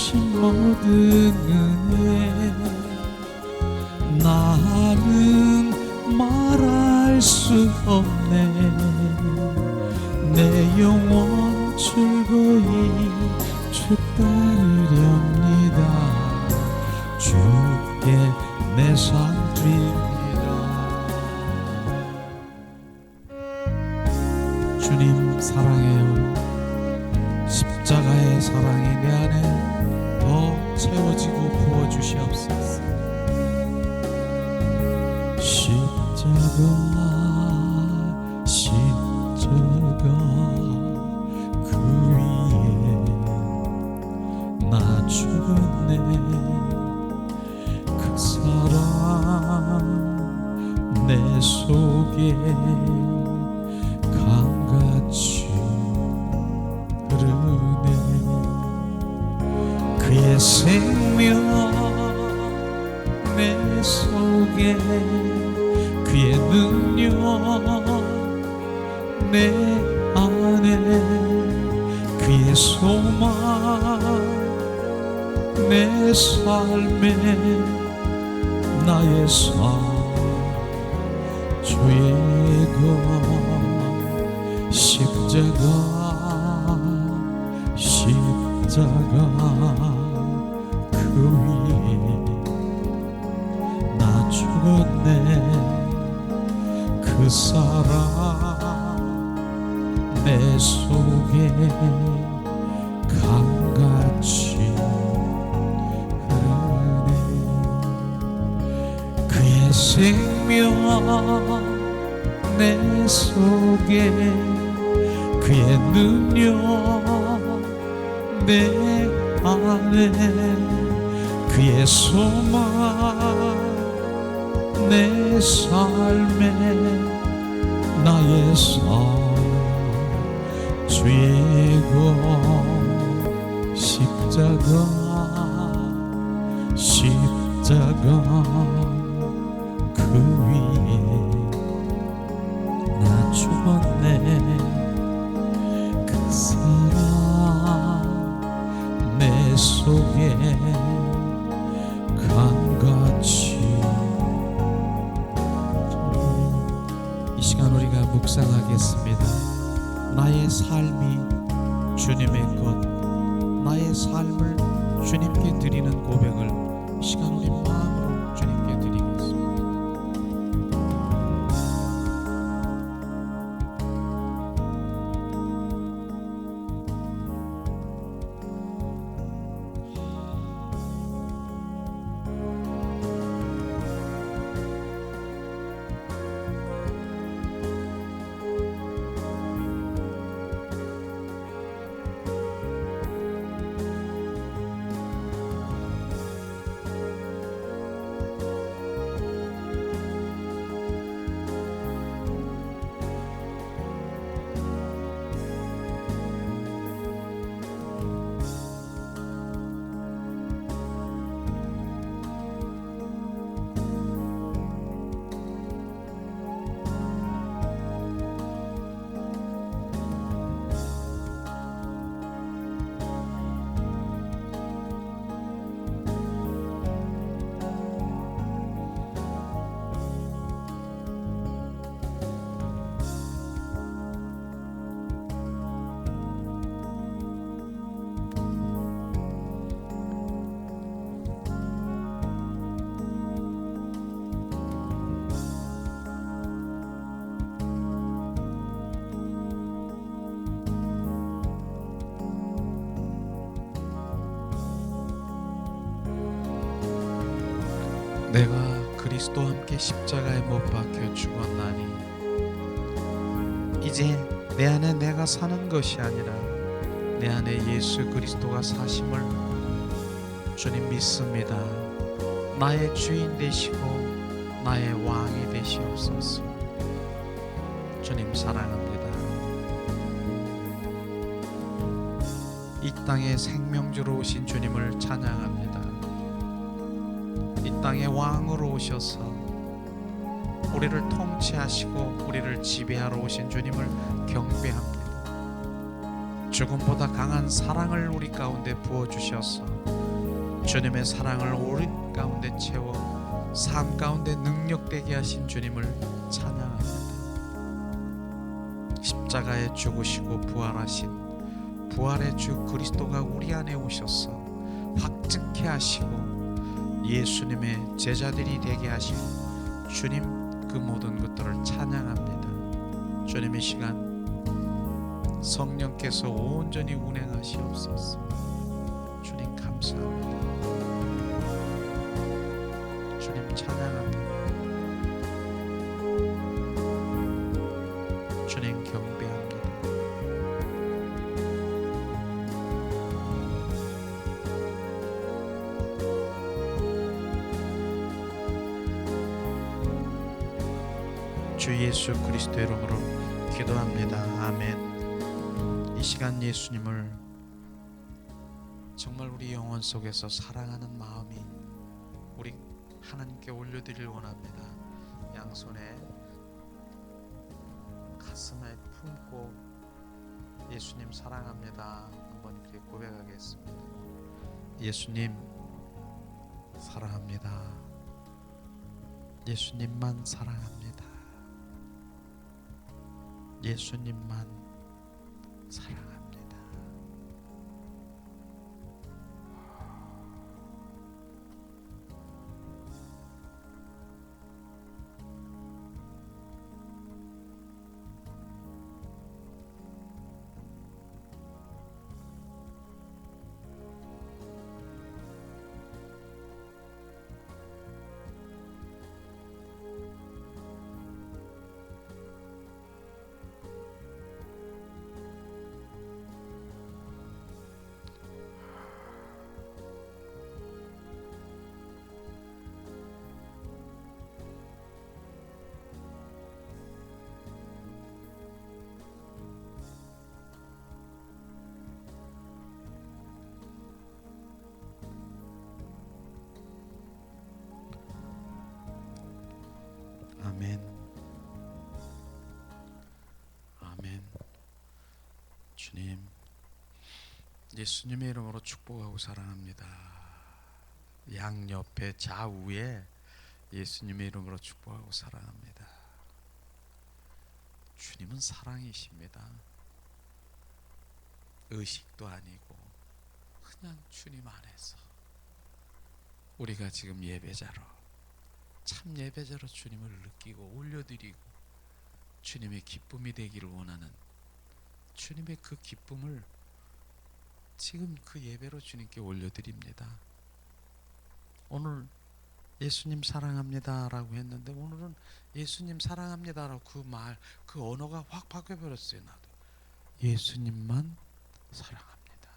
주신 모든 은혜 나는 말할 수 없네. 내 영혼 즐거이 주 따르렵니다. 주께 내 삶 드립니다. 주님 사랑해요. 십자가의 사랑이 내 안에 더 채워지고 부어주시옵소서. 십자가 그 위에 나 죽었네. 그 사랑 내 속에 강같이 흐르네. 그의 생명 내 속에 그의 능력 내 안에 그의 소망 내 삶에 나의 삶 주의 것 십자가 그 위에 나 죽었네. 그 사랑 내 속에 강같이 흐르네. 그의 생명 내 속에 그의 능력 내 안에 그의 소망 내 삶에 나의 삶 주의 것 십자가 그 위에 나 죽었네. 그 사랑 내 속에 강같이. 이 시간 우리가 묵상하겠습니다. 나의 삶이 주님의 것, 나의 삶을 주님께 드리는 고백을 이 시간 우리 마음으로 주님께 드리겠습니다. 내가 그리스도와 함께 십자가에 못 박혀 죽었나니 이제 내 안에 내가 사는 것이 아니라 내 안에 예수 그리스도가 사심을 주님 믿습니다. 나의 주인 되시고 나의 왕이 되시옵소서. 주님 사랑합니다. 이 땅에 생명주로 오신 주님을 찬양합니다. 이 땅에 왕으로 오셔서 우리를 통치하시고 우리를 지배하러 오신 주님을 경배합니다. 죽음보다 강한 사랑을 우리 가운데 부어주셔서 주님의 사랑을 우리 가운데 채워 삶 가운데 능력되게 하신 주님을 찬양합니다. 십자가에 죽으시고 부활하신 부활의 주 그리스도가 우리 안에 오셔서 확증케 하시고 예수님의 제자들이 되게 하신 주님, 그 모든 것들을 찬양합니다. 주님, 이 시간 성령께서 온전히 운행하시옵소서. 주님 감사합니다. 주님 찬양합니다. 주님 경배합니다. 주 예수 그리스도의 이름으로 기도합니다. 아멘. 이 시간 예수님을 정말 우리 영혼 속에서 사랑하는 마음이 우리 하나님께 올려드리길 원합니다. 양손에 가슴에 품고 예수님 사랑합니다 한번 그렇게 고백하겠습니다. 예수님 사랑합니다. 예수님만 사랑합니다. 예수님만 사랑합니다. 아멘. 아멘. 주님, 예수님의 이름으로 축복하고 사랑합니다. 양옆에 좌우에 예수님의 이름으로 축복하고 사랑합니다. 주님은 사랑이십니다. 의식도 아니고 그냥 주님 안에서 우리가 지금 예배자로, 참 예배자로 주님을 느끼고 올려드리고 주님의 기쁨이 되기를 원하는 주님의 그 기쁨을 지금 그 예배로 주님께 올려드립니다. 오늘 예수님 사랑합니다 라고 했는데 오늘은 예수님 사랑합니다 라고 그 말, 그 언어가 확 바뀌어버렸어요. 나도 예수님만 사랑합니다.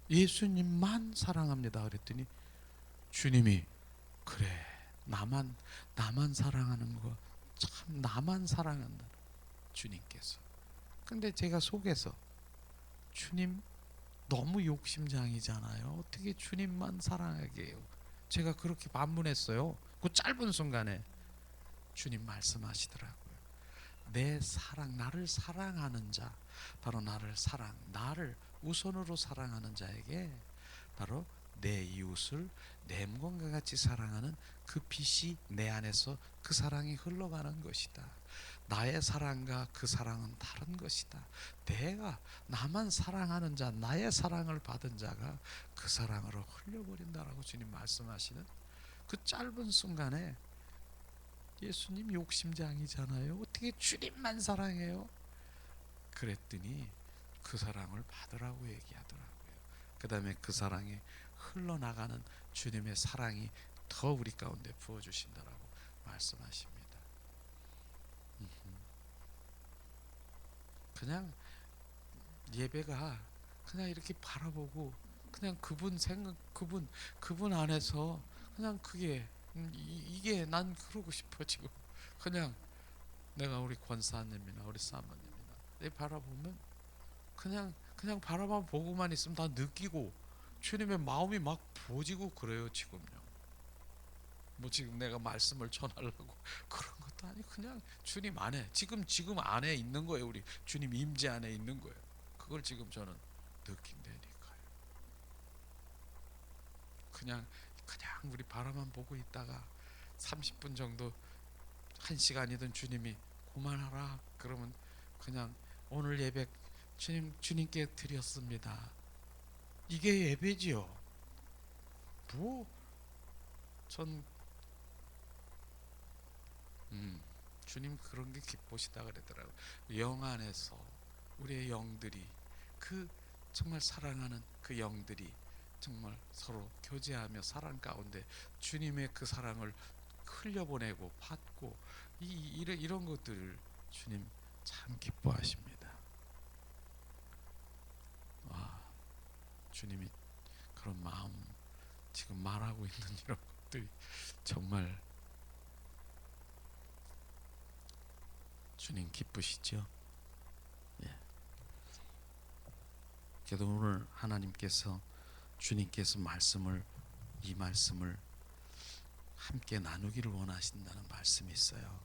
예수님만 사랑합니다 그랬더니 주님이 그래, 나만 사랑하는 거 참, 나만 사랑한다 주님께서. 근데 제가 속에서 주님 너무 욕심장이잖아요. 어떻게 주님만 사랑하게 해요? 제가 그렇게 반문했어요. 그 짧은 순간에 주님 말씀하시더라고요. 내 사랑, 나를 사랑하는 자, 바로 나를 우선으로 사랑하는 자에게 바로 내 이웃을 내 몸과 같이 사랑하는 그 빛이 내 안에서 그 사랑이 흘러가는 것이다. 나의 사랑과 그 사랑은 다른 것이다. 내가 나만 사랑하는 자, 나의 사랑을 받은 자가 그 사랑으로 흘려버린다라고 주님 말씀하시는 그 짧은 순간에 예수님 욕심장이잖아요. 어떻게 주님만 사랑해요? 그랬더니 그 사랑을 받으라고 얘기하더라고요. 그 다음에 그 사랑이 흘러나가는 주님의 사랑이 더 우리 가운데 부어주신다라고 말씀하십니다. 그냥 예배가 그냥 이렇게 바라보고 그냥 그분 생각, 그분 안에서 그냥 그게 이게 난 그러고 싶어. 지금 그냥 내가 우리 권사님이나 우리 사모님이나 내 바라보면 그냥 바라보고만 있으면 다 느끼고 주님의 마음이 막 부어지고 그래요. 지금요. 뭐 지금 내가 말씀을 전하려고 그런 것도 아니고 그냥 주님 안에 지금 안에 있는 거예요. 우리 주님 임재 안에 있는 거예요. 그걸 지금 저는 느낀다니까요. 그냥 우리 바라만 보고 있다가 30분 정도, 1시간이든 주님이 그만하라 그러면 그냥 오늘 예배 주님께 드렸습니다. 이게 예배지요. 뭐, 전 주님 그런 게 기쁘시다 그러더라고요. 영 안에서 우리의 영들이, 그 정말 사랑하는 그 영들이 정말 서로 교제하며 사랑 가운데 주님의 그 사랑을 흘려보내고 받고, 이런 것들을 주님 참 기뻐하십니다. 와, 주님이 그런 마음, 지금 말하고 있는 이런 것들이 정말 주님 기쁘시죠? 예. 그래도 오늘 하나님께서, 주님께서 이 말씀을 함께 나누기를 원하신다는 말씀이 있어요.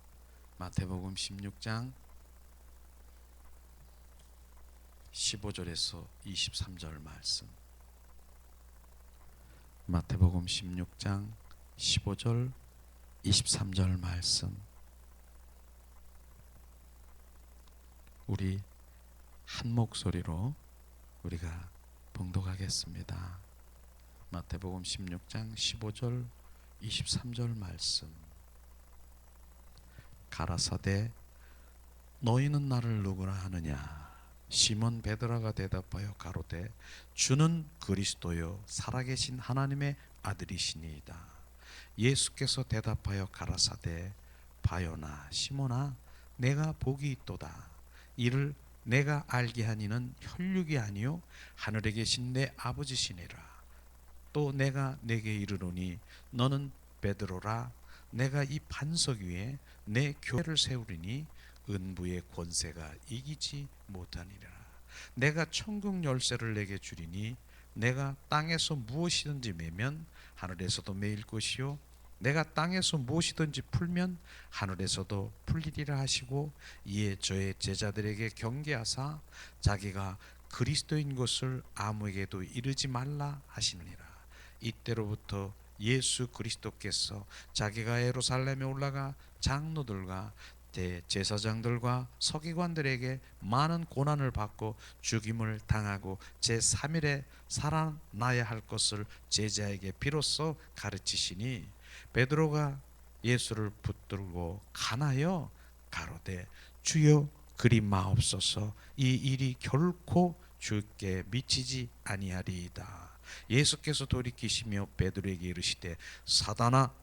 마태복음 16장 15절에서 23절 말씀. 마태복음 16장 15절 23절 말씀. 우리 한 목소리로 우리가 봉독하겠습니다. 마태복음 16장 15절 23절 말씀. 가라사대 너희는 나를 누구라 하느냐? 시몬 베드로가 대답하여 가로되 주는 그리스도요 살아계신 하나님의 아들이시니이다. 예수께서 대답하여 가라사대 바요나 시몬아 내가 복이 있도다. 이를 내가 알게 하니는 혈육이 아니요 하늘에 계신 내 아버지시니라. 또 내가 내게 이르노니 너는 베드로라. 내가 이 반석 위에 내 교회를 세우리니 은부의 권세가 이기지 못하니라. 내가 천국 열쇠를 내게 주리니 내가 땅에서 무엇이든지 매면 하늘에서도 매일 것이요 내가 땅에서 무엇이든지 풀면 하늘에서도 풀리리라 하시고, 이에 저의 제자들에게 경계하사 자기가 그리스도인 것을 아무에게도 이르지 말라 하시느니라. 이때로부터 예수 그리스도께서 자기가 예루살렘에 올라가 장로들과 대제사장들과 서기관들에게 많은 고난을 받고 죽임을 당하고 제3일에 살아나야 할 것을 제자에게 비로소 가르치시니, 베드로가 예수를 붙들고 간하여 가로되 주여 그리 마옵소서, 이 일이 결코 주께 미치지 아니하리이다. 예수께서 돌이키시며 베드로에게 이르시되 사단아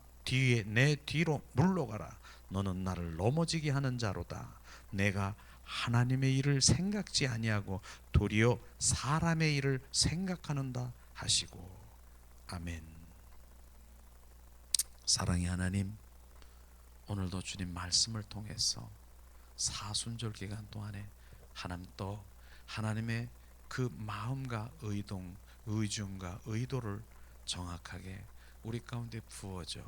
내 뒤로 물러가라. 너는 나를 넘어지게 하는 자로다. 내가 하나님의 일을 생각지 아니하고 도리어 사람의 일을 생각하는다 하시고. 아멘. 사랑의 하나님, 오늘도 주님 말씀을 통해서 사순절 기간 동안에 하나님 또 하나님의 그 마음과 의중과 의도를 정확하게 우리 가운데 부어져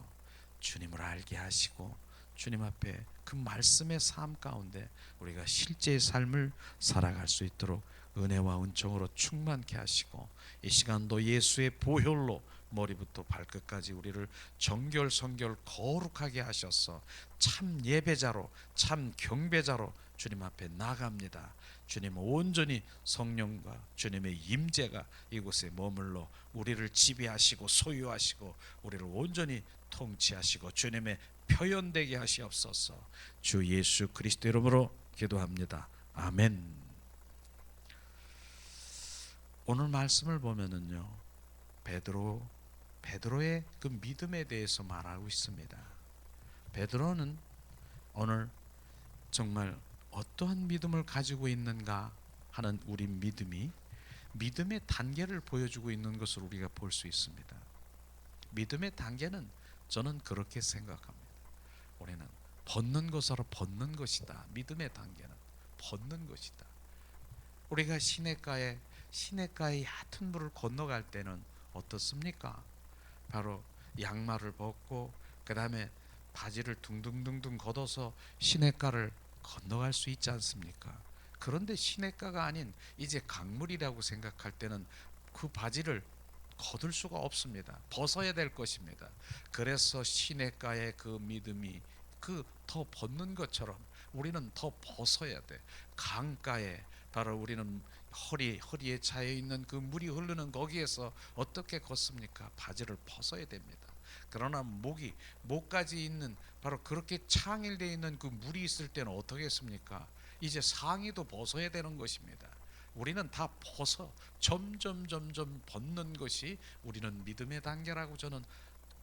주님을 알게 하시고, 주님 앞에 그 말씀의 삶 가운데 우리가 실제의 삶을 살아갈 수 있도록 은혜와 은총으로 충만케 하시고, 이 시간도 예수의 보혈로 머리부터 발끝까지 우리를 정결성결 거룩하게 하셔서 참 예배자로, 참 경배자로 주님 앞에 나갑니다. 주님 온전히 성령과 주님의 임재가 이곳에 머물러 우리를 지배하시고 소유하시고 우리를 온전히 통치하시고 주님의 표현되게 하시옵소서. 주 예수 그리스도 이름으로 기도합니다. 아멘. 오늘 말씀을 보면은요, 베드로의 그 믿음에 대해서 말하고 있습니다. 베드로는 오늘 정말 어떠한 믿음을 가지고 있는가 하는 우리 믿음의 단계를 보여주고 있는 것을 우리가 볼 수 있습니다. 믿음의 단계는 저는 그렇게 생각합니다. 우리는 벗는 것으로 벗는 것이다. 믿음의 단계는 벗는 것이다. 우리가 시냇가에 얕은 물을 건너갈 때는 어떻습니까? 바로 양말을 벗고 그 다음에 바지를 둥둥둥둥 걷어서 시냇가를 건너갈 수 있지 않습니까? 그런데 시냇가가 아닌 이제 강물이라고 생각할 때는 그 바지를 거둘 수가 없습니다. 벗어야 될 것입니다. 그래서 시냇가의 그 믿음이 그 더 벗는 것처럼 우리는 더 벗어야 돼. 강가에 바로 우리는 허리에 차여 있는 그 물이 흐르는 거기에서 어떻게 걷습니까? 바지를 벗어야 됩니다. 그러나 목까지 있는 바로 그렇게 창일되어 있는 그 물이 있을 때는 어떻게 했습니까? 이제 상의도 벗어야 되는 것입니다. 우리는 다 점점 벗는 것이 우리는 믿음의 단계라고 저는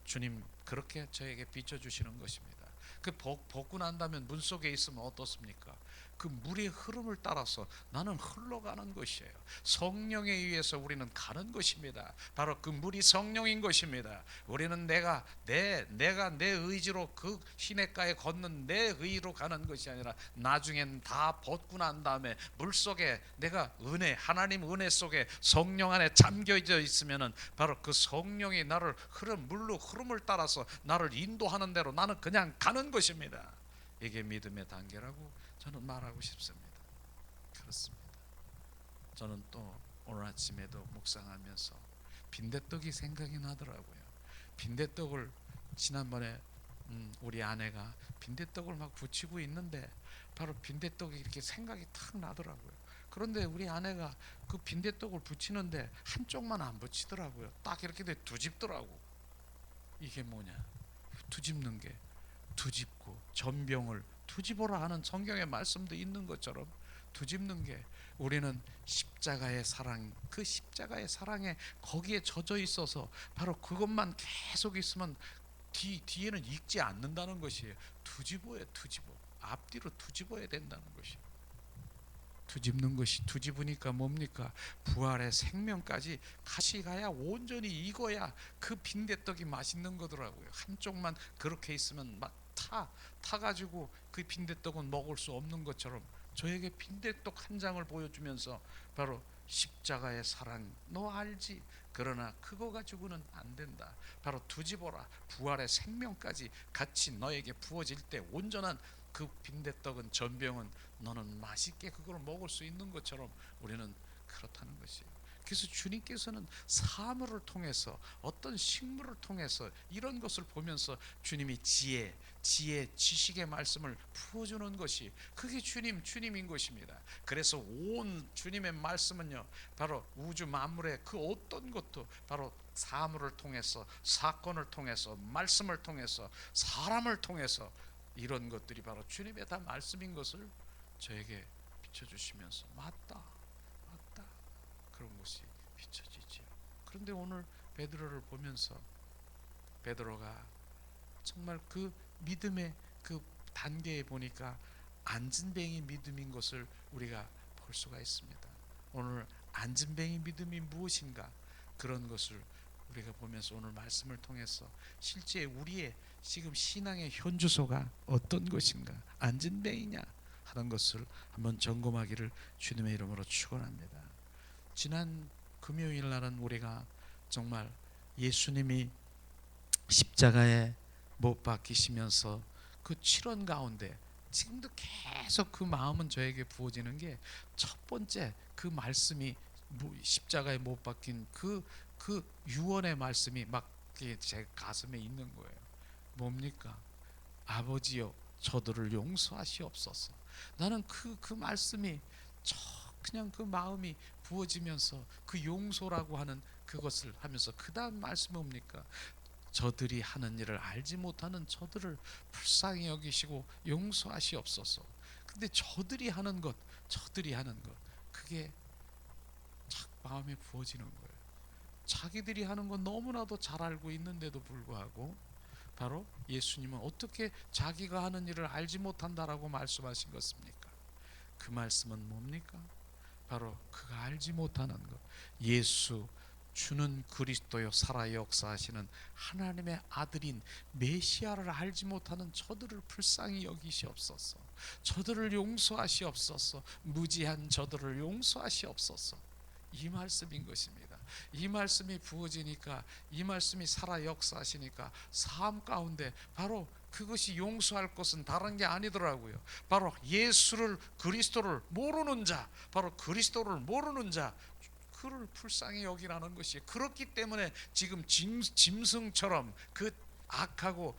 주님 그렇게 저에게 비춰주시는 것입니다. 그 벗고 난다면 물 속에 있으면 어떻습니까? 그 물의 흐름을 따라서 나는 흘러가는 것이에요. 성령에 의해서 우리는 가는 것입니다. 바로 그 물이 성령인 것입니다. 우리는 내가 내 의지로 그 시냇가에 걷는 내 의로 가는 것이 아니라 나중엔 다 벗고 난 다음에 물 속에 내가 하나님 은혜 속에 성령 안에 잠겨져 있으면은 바로 그 성령이 나를 물로 흐름을 따라서 나를 인도하는 대로 나는 그냥 가는 것입니다. 이게 믿음의 단계라고 저는 말하고 싶습니다. 그렇습니다. 저는 또 오늘 아침에도 묵상하면서 빈대떡이 생각이 나더라고요. 빈대떡을 지난번에 우리 아내가 빈대떡을 막 부치고 있는데 바로 빈대떡이 이렇게 생각이 탁 나더라고요. 그런데 우리 아내가 그 빈대떡을 부치는데 한쪽만 안 부치더라고요. 딱 이렇게 뒤집더라고. 이게 뭐냐? 뒤집는 게 뒤집고 전병을 뒤집어라 하는 성경의 말씀도 있는 것처럼 뒤집는 게 우리는 십자가의 사랑, 그 십자가의 사랑에 거기에 젖어 있어서 바로 그것만 계속 있으면 뒤에는 읽지 않는다는 것이에요. 뒤집어야 뒤집어. 앞뒤로 뒤집어야 된다는 것이에요. 뒤집는 것이 뒤집으니까 뭡니까? 부활의 생명까지 같이 가야 온전히 익어야 그 빈대떡이 맛있는 거더라고요. 한쪽만 그렇게 있으면 막 타가지고 그 빈대떡은 먹을 수 없는 것처럼 저에게 빈대떡 한 장을 보여주면서 바로 십자가의 사랑 너 알지? 그러나 그거 가지고는 안 된다. 바로 뒤집어라. 부활의 생명까지 같이 너에게 부어질 때 온전한 그 빈대떡은 전병은 너는 맛있게 그걸 먹을 수 있는 것처럼 우리는 그렇다는 것이에요. 그래서 주님께서는 사물을 통해서 어떤 식물을 통해서 이런 것을 보면서 주님이 지혜, 지식의 말씀을 부어주는 것이 그게 주님인 것입니다. 그래서 온 주님의 말씀은요 바로 우주 만물의 그 어떤 것도 바로 사물을 통해서 사건을 통해서 말씀을 통해서 사람을 통해서 이런 것들이 바로 주님의 다 말씀인 것을 저에게 비춰주시면서 맞다 그런 것이 비춰지지요. 그런데 오늘 베드로를 보면서 베드로가 정말 그 믿음의 그 단계에 보니까 안진뱅이 믿음인 것을 우리가 볼 수가 있습니다. 오늘 안진뱅이 믿음이 무엇인가 그런 것을 우리가 보면서 오늘 말씀을 통해서 실제 우리의 지금 신앙의 현주소가 어떤 것인가 안진뱅이냐 하는 것을 한번 점검하기를 주님의 이름으로 축원합니다. 지난 금요일 날은 우리가 정말 예수님이 십자가에 못 박히시면서 그 치료 가운데 지금도 계속 그 마음은 저에게 부어지는 게 첫 번째 그 말씀이 십자가에 못 박힌 그 유언의 말씀이 막 제 가슴에 있는 거예요. 뭡니까? 아버지여 저들을 용서하시옵소서. 나는 그 말씀이 그냥 그 마음이 부어지면서 그 용서라고 하는 그것을 하면서 그 다음 말씀이 뭡니까? 저들이 하는 일을 알지 못하는 저들을 불쌍히 여기시고 용서하시옵소서. 근데 저들이 하는 것 그게 착 마음에 부어지는 거예요. 자기들이 하는 건 너무나도 잘 알고 있는데도 불구하고 바로 예수님은 어떻게 자기가 하는 일을 알지 못한다라고 말씀하신 것입니까? 그 말씀은 뭡니까? 바로 그가 알지 못하는 것, 예수 주는 그리스도요 살아 역사하시는 하나님의 아들인 메시아를 알지 못하는 저들을 불쌍히 여기시옵소서. 저들을 용서하시옵소서. 무지한 저들을 용서하시옵소서. 이 말씀인 것입니다. 이 말씀이 부어지니까 이 말씀이 살아 역사하시니까 삶 가운데 바로 그것이 용서할 것은 다른 게 아니더라고요. 바로 예수를 그리스도를 모르는 자, 바로 그리스도를 모르는 자, 그를 불쌍히 여기라는 것이에요. 그렇기 때문에 지금 짐승처럼 그 악하고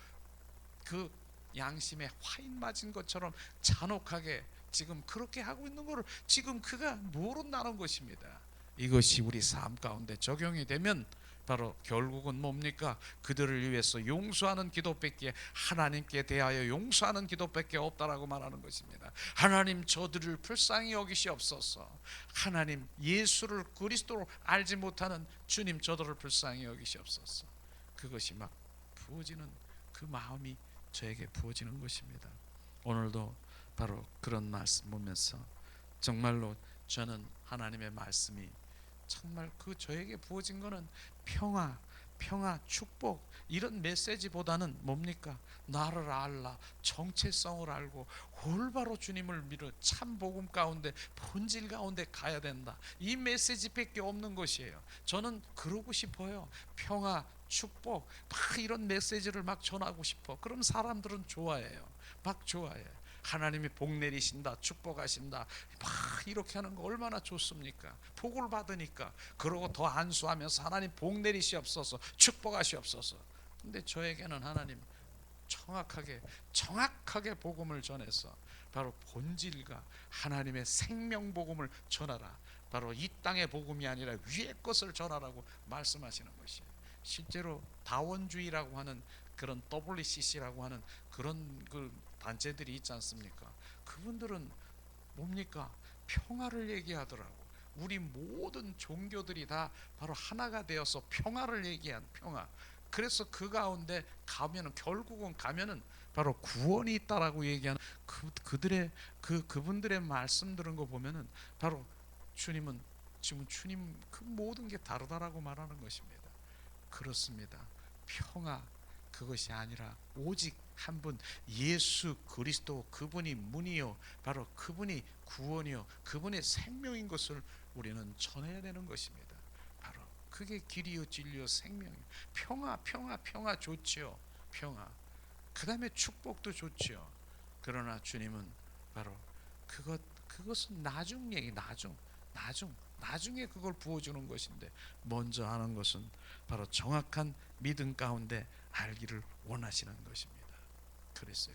그 양심에 화인 맞은 것처럼 잔혹하게 지금 그렇게 하고 있는 것을 지금 그가 모른다는 것입니다. 이것이 우리 삶 가운데 적용이 되면 바로 결국은 뭡니까? 그들을 위해서 용서하는 기도밖에, 하나님께 대하여 용서하는 기도밖에 없다라고 말하는 것입니다. 하나님 저들을 불쌍히 여기시옵소서. 하나님 예수를 그리스도로 알지 못하는 주님 저들을 불쌍히 여기시옵소서. 그것이 막 부어지는 그 마음이 저에게 부어지는 것입니다. 오늘도 바로 그런 말씀 보면서 정말로 저는 하나님의 말씀이 정말 그 저에게 부어진 거는 평화, 축복 이런 메시지보다는 뭡니까? 나를 알라, 정체성을 알고 올바로 주님을 믿어 참 복음 가운데 본질 가운데 가야 된다. 이 메시지밖에 없는 것이에요. 저는 그러고 싶어요. 평화, 축복 막 이런 메시지를 막 전하고 싶어. 그럼 사람들은 좋아해요. 막 좋아해요. 하나님이 복 내리신다, 축복하신다, 막 이렇게 하는 거 얼마나 좋습니까? 복을 받으니까. 그러고 더 안수하면서 하나님 복 내리시옵소서, 축복하시옵소서. 근데 저에게는 하나님 정확하게 복음을 전해서 바로 본질과 하나님의 생명 복음을 전하라. 바로 이 땅의 복음이 아니라 위의 것을 전하라고 말씀하시는 것이에요. 실제로 다원주의라고 하는 그런 WCC라고 하는 그런 그 단체들이 있지 않습니까? 그분들은 뭡니까? 평화를 얘기하더라고. 우리 모든 종교들이 다 바로 하나가 되어서 평화를 얘기한 평화. 그래서 그 가운데 가면은 결국은 가면은 바로 구원이 있다라고 얘기하는 그분들의 말씀 들은 거 보면은 바로 주님은 지금 주님 그 모든 게 다르다라고 말하는 것입니다. 그렇습니다. 평화 그것이 아니라 오직 한 분 예수 그리스도, 그분이 문이요 바로 그분이 구원이요 그분의 생명인 것을 우리는 전해야 되는 것입니다. 바로 그게 길이요 진리요 생명이요. 평화 좋지요. 평화 그 다음에 축복도 좋지요. 그러나 주님은 바로 그것은 나중 얘기, 나중에 그걸 부어주는 것인데 먼저 하는 것은 바로 정확한 믿음 가운데 알기를 원하시는 것입니다.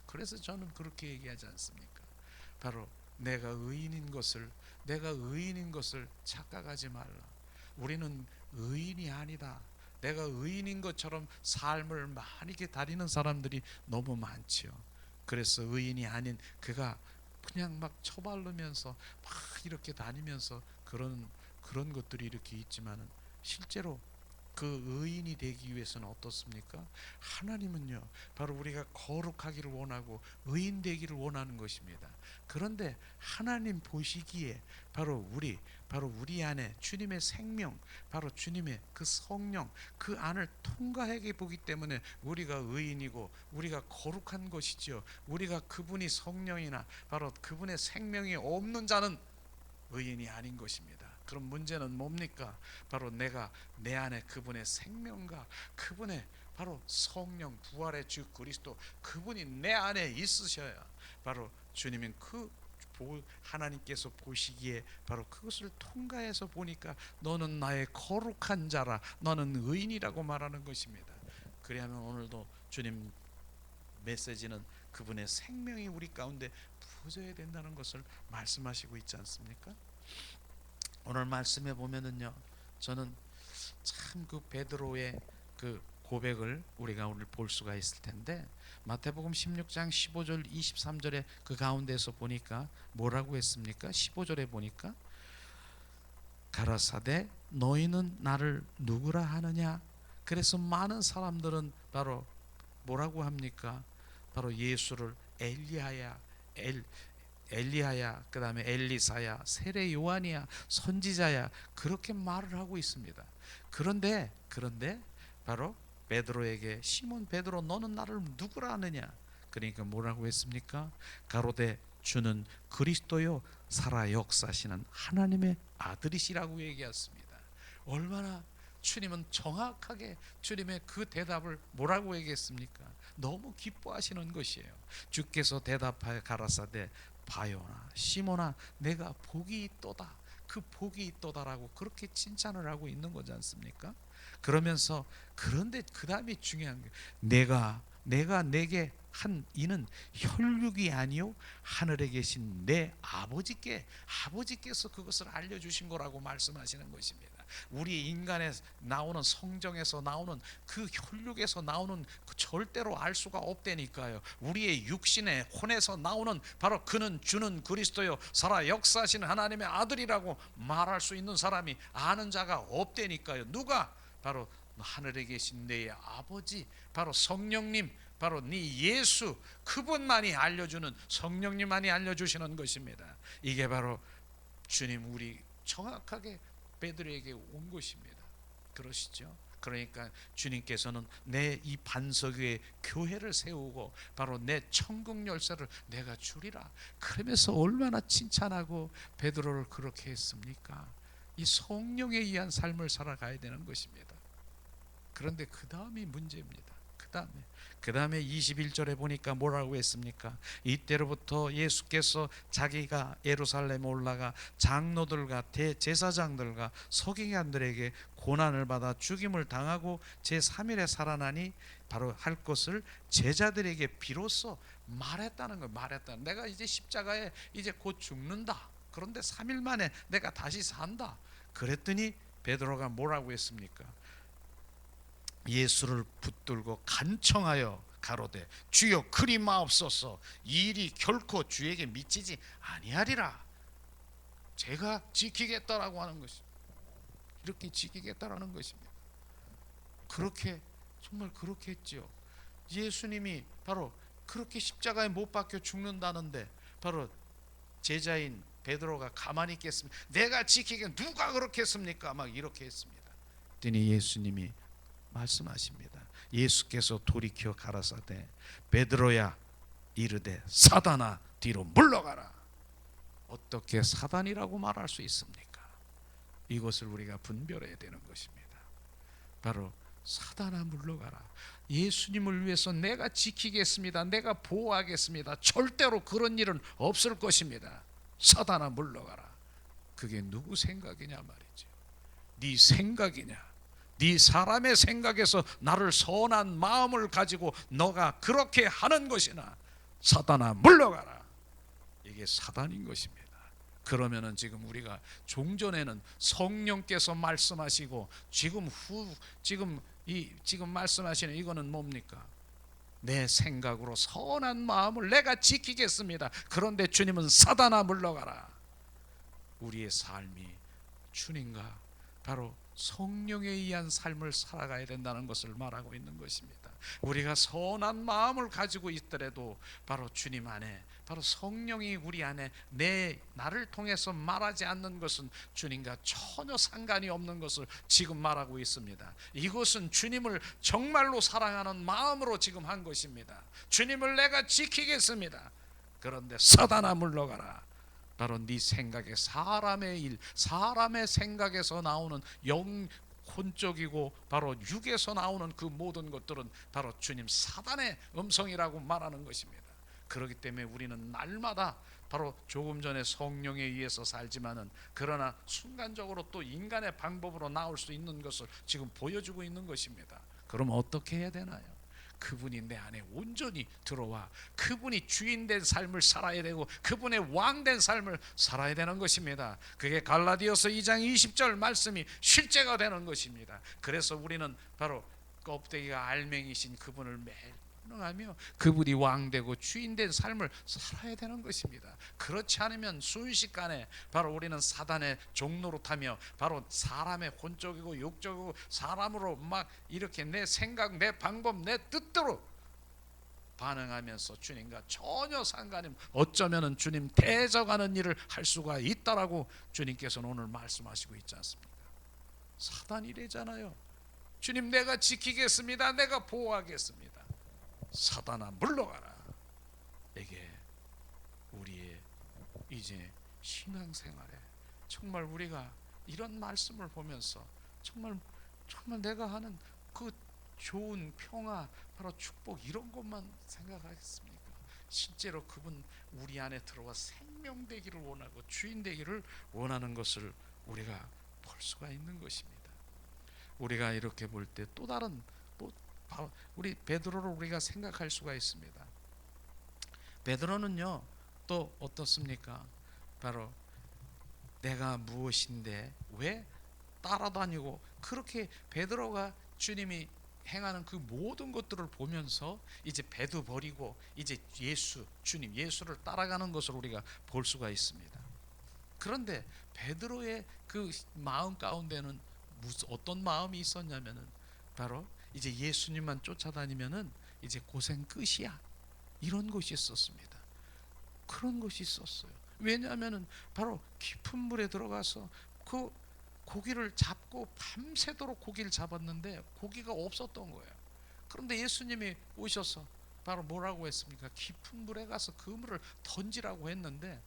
그래서 저는 그렇게 얘기하지 않습니까? 바로 내가 의인인 것을 착각하지 말라. 우리는 의인이 아니다. 내가 의인인 것처럼 삶을 많이 다니는 사람들이 너무 많지요. 그래서 의인이 아닌 그가 그냥 막 처바르면서 막 이렇게 다니면서 그런 것들이 이렇게 있지만은 실제로 그 의인이 되기 위해서는 어떻습니까? 하나님은요 바로 우리가 거룩하기를 원하고 의인 되기를 원하는 것입니다. 그런데 하나님 보시기에 바로 우리 안에 주님의 생명, 바로 주님의 그 성령 그 안을 통과하게 보기 때문에 우리가 의인이고 우리가 거룩한 것이지요. 우리가 그분이 성령이나 바로 그분의 생명이 없는 자는 의인이 아닌 것입니다. 그럼 문제는 뭡니까? 바로 내가 내 안에 그분의 생명과 그분의 바로 성령 부활의 주 그리스도 그분이 내 안에 있으셔야 바로 주님은 하나님께서 보시기에 바로 그것을 통과해서 보니까 너는 나의 거룩한 자라, 너는 의인이라고 말하는 것입니다. 그래야만 오늘도 주님 메시지는 그분의 생명이 우리 가운데 부어져야 된다는 것을 말씀하시고 있지 않습니까? 오늘 말씀에 보면은요, 저는 참 그 베드로의 그 고백을 우리가 오늘 볼 수가 있을 텐데 마태복음 16장 15절 23절에 그 가운데서 보니까 뭐라고 했습니까? 15절에 보니까 가라사대 너희는 나를 누구라 하느냐? 그래서 많은 사람들은 바로 뭐라고 합니까? 바로 예수를 엘리야야, 그 다음에 엘리사야, 세례 요한이야, 선지자야 그렇게 말을 하고 있습니다. 그런데 바로 베드로에게 시몬 베드로 너는 나를 누구라 하느냐? 그러니까 뭐라고 했습니까? 가로되 주는 그리스도요 살아 역사시는 하나님의 아들이시라고 얘기했습니다. 얼마나 주님은 정확하게 주님의 그 대답을 뭐라고 얘기했습니까? 너무 기뻐하시는 것이에요. 주께서 대답하여 가라사대 바요나 시몬아 내가 복이 있도다. 그 복이 있도다라고 그렇게 칭찬을 하고 있는 거지 않습니까? 그러면서 그런데 그 다음에 중요한 게 내가 내게 한 이는 혈육이 아니요 하늘에 계신 내 아버지께서 그것을 알려주신 거라고 말씀하시는 것입니다. 우리 인간에 나오는 성정에서 나오는 그 혈육에서 나오는 그 절대로 알 수가 없다니까요. 우리의 육신의 혼에서 나오는 바로 그는 주는 그리스도요 살아 역사하시는 하나님의 아들이라고 말할 수 있는 사람이 아는 자가 없다니까요. 누가? 바로 하늘에 계신 내 아버지, 바로 성령님, 바로 네 예수, 그분만이 알려주는, 성령님만이 알려주시는 것입니다. 이게 바로 주님 우리 정확하게 베드로에게 온 것입니다. 그러시죠? 그러니까 주님께서는 내 이 반석 위에 교회를 세우고 바로 내 천국 열쇠를 내가 주리라. 그러면서 얼마나 칭찬하고 베드로를 그렇게 했습니까? 이 성령에 의한 삶을 살아가야 되는 것입니다. 그런데 그 다음이 문제입니다. 그 다음에 21절에 보니까 뭐라고 했습니까? 이때로부터 예수께서 자기가 예루살렘에 올라가 장로들과 대제사장들과 서기관들에게 고난을 받아 죽임을 당하고 제3일에 살아나니 바로 할 것을 제자들에게 비로소 말했다는 거예요. 말했다. 내가 이제 십자가에 이제 곧 죽는다. 그런데 3일 만에 내가 다시 산다. 그랬더니 베드로가 뭐라고 했습니까? 예수를 붙들고 간청하여 가로되 주여 그리 마옵소서 이 일이 결코 주에게 미치지 아니하리라. 제가 지키겠다라고 하는 것이 이렇게 지키겠다라는 것입니다. 그렇게 정말 그렇게 했죠. 예수님이 바로 그렇게 십자가에 못 박혀 죽는다는데 바로 제자인 베드로가 가만히 있겠습니까? 내가 지키게 누가 그렇게 했습니까? 막 이렇게 했습니다. 그랬더니 예수님이 말씀하십니다. 예수께서 돌이켜 가라사대 베드로야 이르되 사단아 뒤로 물러가라. 어떻게 사단이라고 말할 수 있습니까? 이것을 우리가 분별해야 되는 것입니다. 바로 사단아 물러가라. 예수님을 위해서 내가 지키겠습니다. 내가 보호하겠습니다. 절대로 그런 일은 없을 것입니다. 사단아 물러가라. 그게 누구 생각이냐 말이죠. 네 생각이냐? 네 사람의 생각에서 나를 선한 마음을 가지고 너가 그렇게 하는 것이나 사단아 물러가라. 이게 사단인 것입니다. 그러면은 지금 우리가 종전에는 성령께서 말씀하시고 지금 말씀하시는 이거는 뭡니까? 내 생각으로 선한 마음을 내가 지키겠습니다. 그런데 주님은 사단아 물러가라. 우리의 삶이 주님과 바로 성령에 의한 삶을 살아가야 된다는 것을 말하고 있는 것입니다. 우리가 선한 마음을 가지고 있더라도 바로 주님 안에 바로 성령이 우리 안에 나를 통해서 말하지 않는 것은 주님과 전혀 상관이 없는 것을 지금 말하고 있습니다. 이것은 주님을 정말로 사랑하는 마음으로 지금 한 것입니다. 주님을 내가 지키겠습니다. 그런데 사단아 물러가라. 바로 네 생각에 사람의 일, 사람의 생각에서 나오는 혼적이고 바로 육에서 나오는 그 모든 것들은 바로 주님 사단의 음성이라고 말하는 것입니다. 그렇기 때문에 우리는 날마다 바로 조금 전에 성령에 의해서 살지만은 그러나 순간적으로 또 인간의 방법으로 나올 수 있는 것을 지금 보여주고 있는 것입니다. 그럼 어떻게 해야 되나요? 그분이 내 안에 온전히 들어와 그분이 주인된 삶을 살아야 되고 그분의 왕된 삶을 살아야 되는 것입니다. 그게 갈라디아서 2장 20절 말씀이 실제가 되는 것입니다. 그래서 우리는 바로 껍데기가 알맹이신 그분을 매일 하며 그분이 왕되고 주인된 삶을 살아야 되는 것입니다. 그렇지 않으면 순식간에 바로 우리는 사단의 종노릇하며 바로 사람의 혼적이고 육적이고 사람으로 막 이렇게 내 생각, 내 방법, 내 뜻대로 반응하면서 주님과 전혀 상관이 어쩌면은 주님 대적하는 일을 할 수가 있다라고 주님께서는 오늘 말씀하시고 있지 않습니까? 사단이 이래잖아요. 주님 내가 지키겠습니다. 내가 보호하겠습니다. 사단아 물러가라. 이게 우리의 이제 신앙생활에 정말 우리가 이런 말씀을 보면서 정말 정말 내가 하는 그 좋은 평화, 바로 축복, 이런 것만 생각하겠습니까? 실제로 그분 우리 안에 들어와 생명 되기를 원하고 주인 되기를 원하는 것을 우리가 볼 수가 있는 것입니다. 우리가 이렇게 볼 때 또 다른, 또 우리 베드로를 우리가 생각할 수가 있습니다. 베드로는요 또 어떻습니까? 바로 내가 무엇인데 왜 따라다니고, 그렇게 베드로가 주님이 행하는 그 모든 것들을 보면서 이제 배도 버리고 이제 주님 예수를 따라가는 것을 우리가 볼 수가 있습니다. 그런데 베드로의 그 마음 가운데는 무슨 어떤 마음이 있었냐면은, 바로 이제 예수님만 쫓아다니면은 이제 고생 끝이야, 이런 것이 있었습니다. 그런 것이 있었어요. 왜냐하면은 바로 깊은 물에 들어가서 그 고기를 잡고 밤새도록 고기를 잡았는데 고기가 없었던 거예요. 그런데 예수님이 오셔서 바로 뭐라고 했습니까? 깊은 물에 가서 그물을 던지라고 했는데,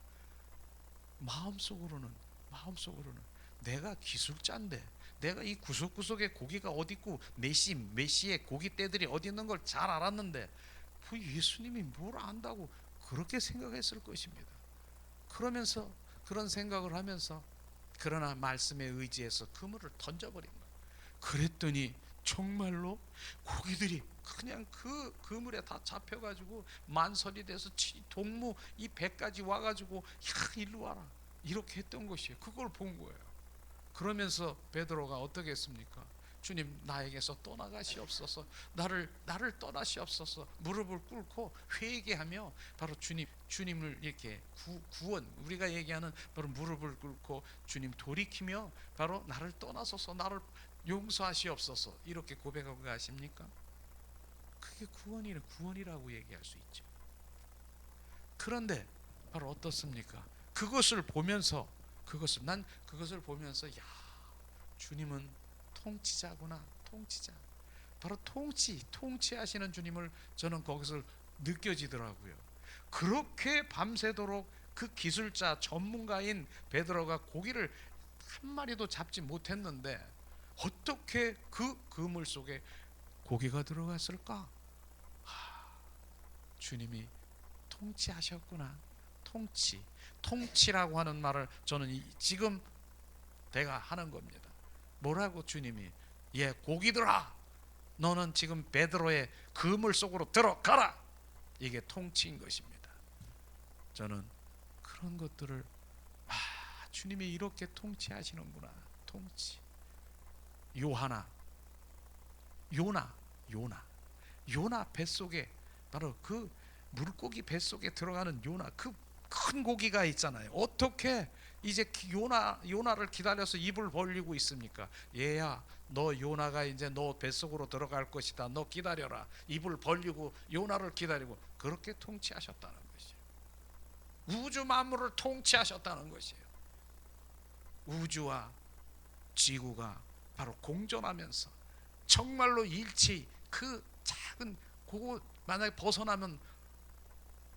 마음속으로는 내가 기술자인데, 내가 이 구석구석에 고기가 어디 있고 메시의 고기떼들이 어디 있는 걸 잘 알았는데 그 예수님이 뭘 안다고 그렇게 생각했을 것입니다. 그러면서 그런 생각을 하면서, 그러나 말씀에 의지해서 그물을 던져버린 거예요. 그랬더니 정말로 고기들이 그냥 그 그물에 다 잡혀가지고 만설이 돼서 동무 이 배까지 와가지고 야 일로 와라, 이렇게 했던 것이에요. 그걸 본 거예요. 그러면서 베드로가 어떻게 했습니까? 주님 나에게서 떠나가시옵소서, 나를 떠나시옵소서, 무릎을 꿇고 회개하며 바로 주님을 이렇게 구원, 우리가 얘기하는 바로 무릎을 꿇고 주님 돌이키며 바로 나를 떠나소서, 나를 용서하시옵소서, 이렇게 고백하고 가십니까? 그게 구원이라고 얘기할 수 있죠. 그런데 바로 어떻습니까? 그것을 보면서 야, 주님은 통치자구나, 통치자. 바로 통치하시는 주님을 저는 거기서 느껴지더라고요. 그렇게 밤새도록 그 기술자 전문가인 베드로가 고기를 한 마리도 잡지 못했는데 어떻게 그 그물 속에 고기가 들어갔을까? 주님이 통치하셨구나. 통치라고 하는 말을 저는 지금 내가 하는 겁니다. 뭐라고 주님이, 고기들아, 너는 지금 베드로의 그물 속으로 들어가라, 이게 통치인 것입니다. 저는 그런 것들을, 주님이 이렇게 통치하시는구나. 통치. 요나 뱃속에, 바로 그 물고기 뱃속에 들어가는 요나, 그 큰 고기가 있잖아요. 어떻게 이제 요나를 기다려서 입을 벌리고 있습니까? 얘야, 너 요나가 이제 너 뱃속으로 들어갈 것이다, 너 기다려라, 입을 벌리고 요나를 기다리고, 그렇게 통치하셨다는 것이에요. 우주 만물을 통치하셨다는 것이에요. 우주와 지구가 바로 공존하면서 정말로 일치, 그 작은 그거 만약에 벗어나면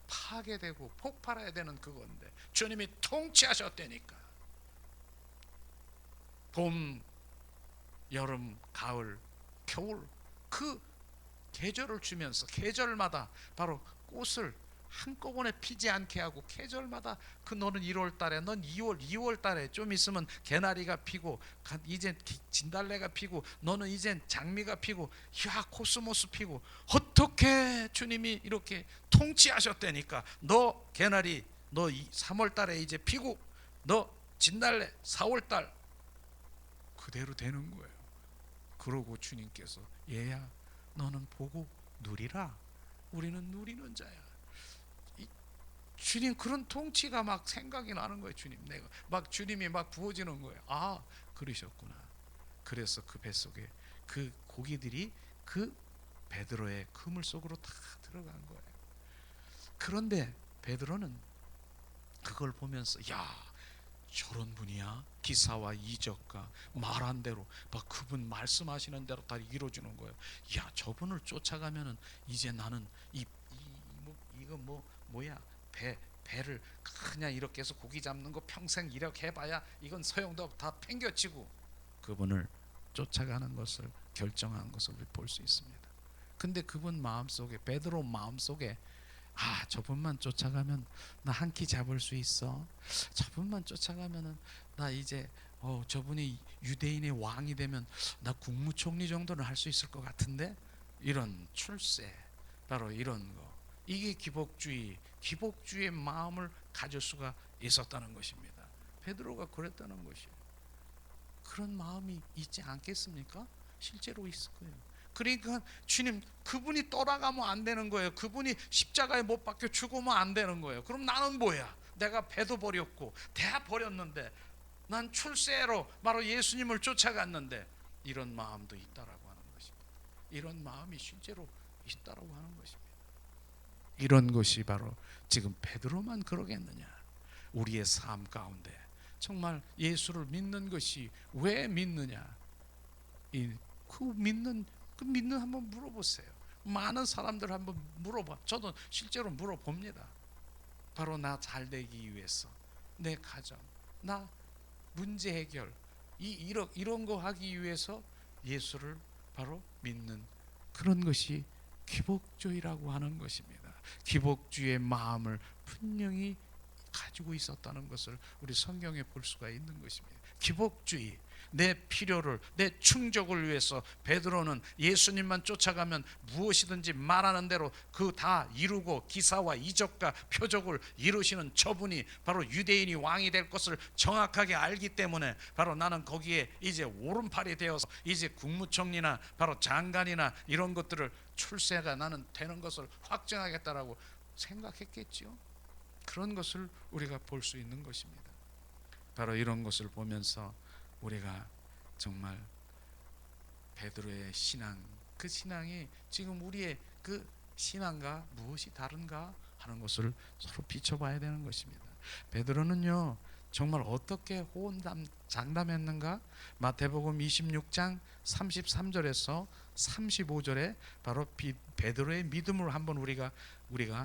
파괴되고 폭발해야 되는 그건데 주님이 통치하셨다니까. 봄, 여름, 가을, 겨울, 그 계절을 주면서 계절마다 바로 꽃을 한꺼번에 피지 않게 하고, 계절마다 너는 1월 달에, 넌 2월 달에 좀 있으면 개나리가 피고, 이젠 진달래가 피고, 너는 이젠 장미가 피고, 야 코스모스 피고, 어떻게 주님이 이렇게 통치하셨다니까. 너 개나리 너 3월 달에 이제 피고, 너 진달래 4월 달, 그대로 되는 거예요. 그러고 주님께서 얘야 너는 보고 누리라, 우리는 누리는 자야. 주님 그런 통치가 막 생각이 나는 거예요. 주님이 막 부어지는 거예요. 그러셨구나. 그래서 그 뱃속에 그 고기들이 그 베드로의 그물 속으로 다 들어간 거예요. 그런데 베드로는 그걸 보면서 저런 분이야? 기사와 이적과 말한 대로 막 그분 말씀하시는 대로 다 이루어지는 거예요. 저분을 쫓아가면은 이제 나는 이거 뭐야, 배를 그냥 이렇게 해서 고기 잡는 거 평생 이렇게 해봐야 이건 소용도 없다, 팽겨치고 그분을 쫓아가는 것을 결정한 것을 볼 수 있습니다. 근데 그분 마음속에, 베드로 마음속에, 저분만 쫓아가면 나 한 키 잡을 수 있어. 저분만 쫓아가면은 나 이제 저분이 유대인의 왕이 되면 나 국무총리 정도는 할 수 있을 것 같은데, 이런 출세, 바로 이런 거, 이게 기복주의의 마음을 가질 수가 있었다는 것입니다. 베드로가 그랬다는 것이에요. 그런 마음이 있지 않겠습니까? 실제로 있을 거예요. 그러니까 주님, 그분이 떠나가면 안 되는 거예요. 그분이 십자가에 못 박혀 죽으면 안 되는 거예요. 그럼 나는 뭐야? 내가 배도 버렸고 다 버렸는데, 난 출세로 바로 예수님을 쫓아갔는데, 이런 마음도 있다라고 하는 것입니다. 이런 마음이 실제로 있다라고 하는 것입니다. 이런 것이 바로 지금 베드로만 그러겠느냐? 우리의 삶 가운데 정말 예수를 믿는 것이 왜 믿느냐? 그 믿는 한번 물어보세요. 많은 사람들 한번 물어봐. 저도 실제로 물어봅니다. 바로 나 잘 되기 위해서, 내 가정, 나 문제 해결, 이런 거 하기 위해서 예수를 바로 믿는, 그런 것이 기복주의라고 하는 것입니다. 기복주의의 마음을 분명히 가지고 있었다는 것을 우리 성경에 볼 수가 있는 것입니다. 기복주의, 내 필요를, 내 충족을 위해서 베드로는 예수님만 쫓아가면 무엇이든지 말하는 대로 그 다 이루고 기사와 이적과 표적을 이루시는 저분이 바로 유대인이 왕이 될 것을 정확하게 알기 때문에, 바로 나는 거기에 이제 오른팔이 되어서 이제 국무총리나 바로 장관이나 이런 것들을 출세가 나는 되는 것을 확정하겠다라고 생각했겠죠. 그런 것을 우리가 볼 수 있는 것입니다. 바로 이런 것을 보면서 우리가 정말 베드로의 신앙, 그 신앙이 지금 우리의 그 신앙과 무엇이 다른가 하는 것을 서로 비춰봐야 되는 것입니다. 베드로는요, 정말 어떻게 호언장담했는가? 마태복음 26장 33절에서 35절에 바로 베드로의 믿음을 한번 우리가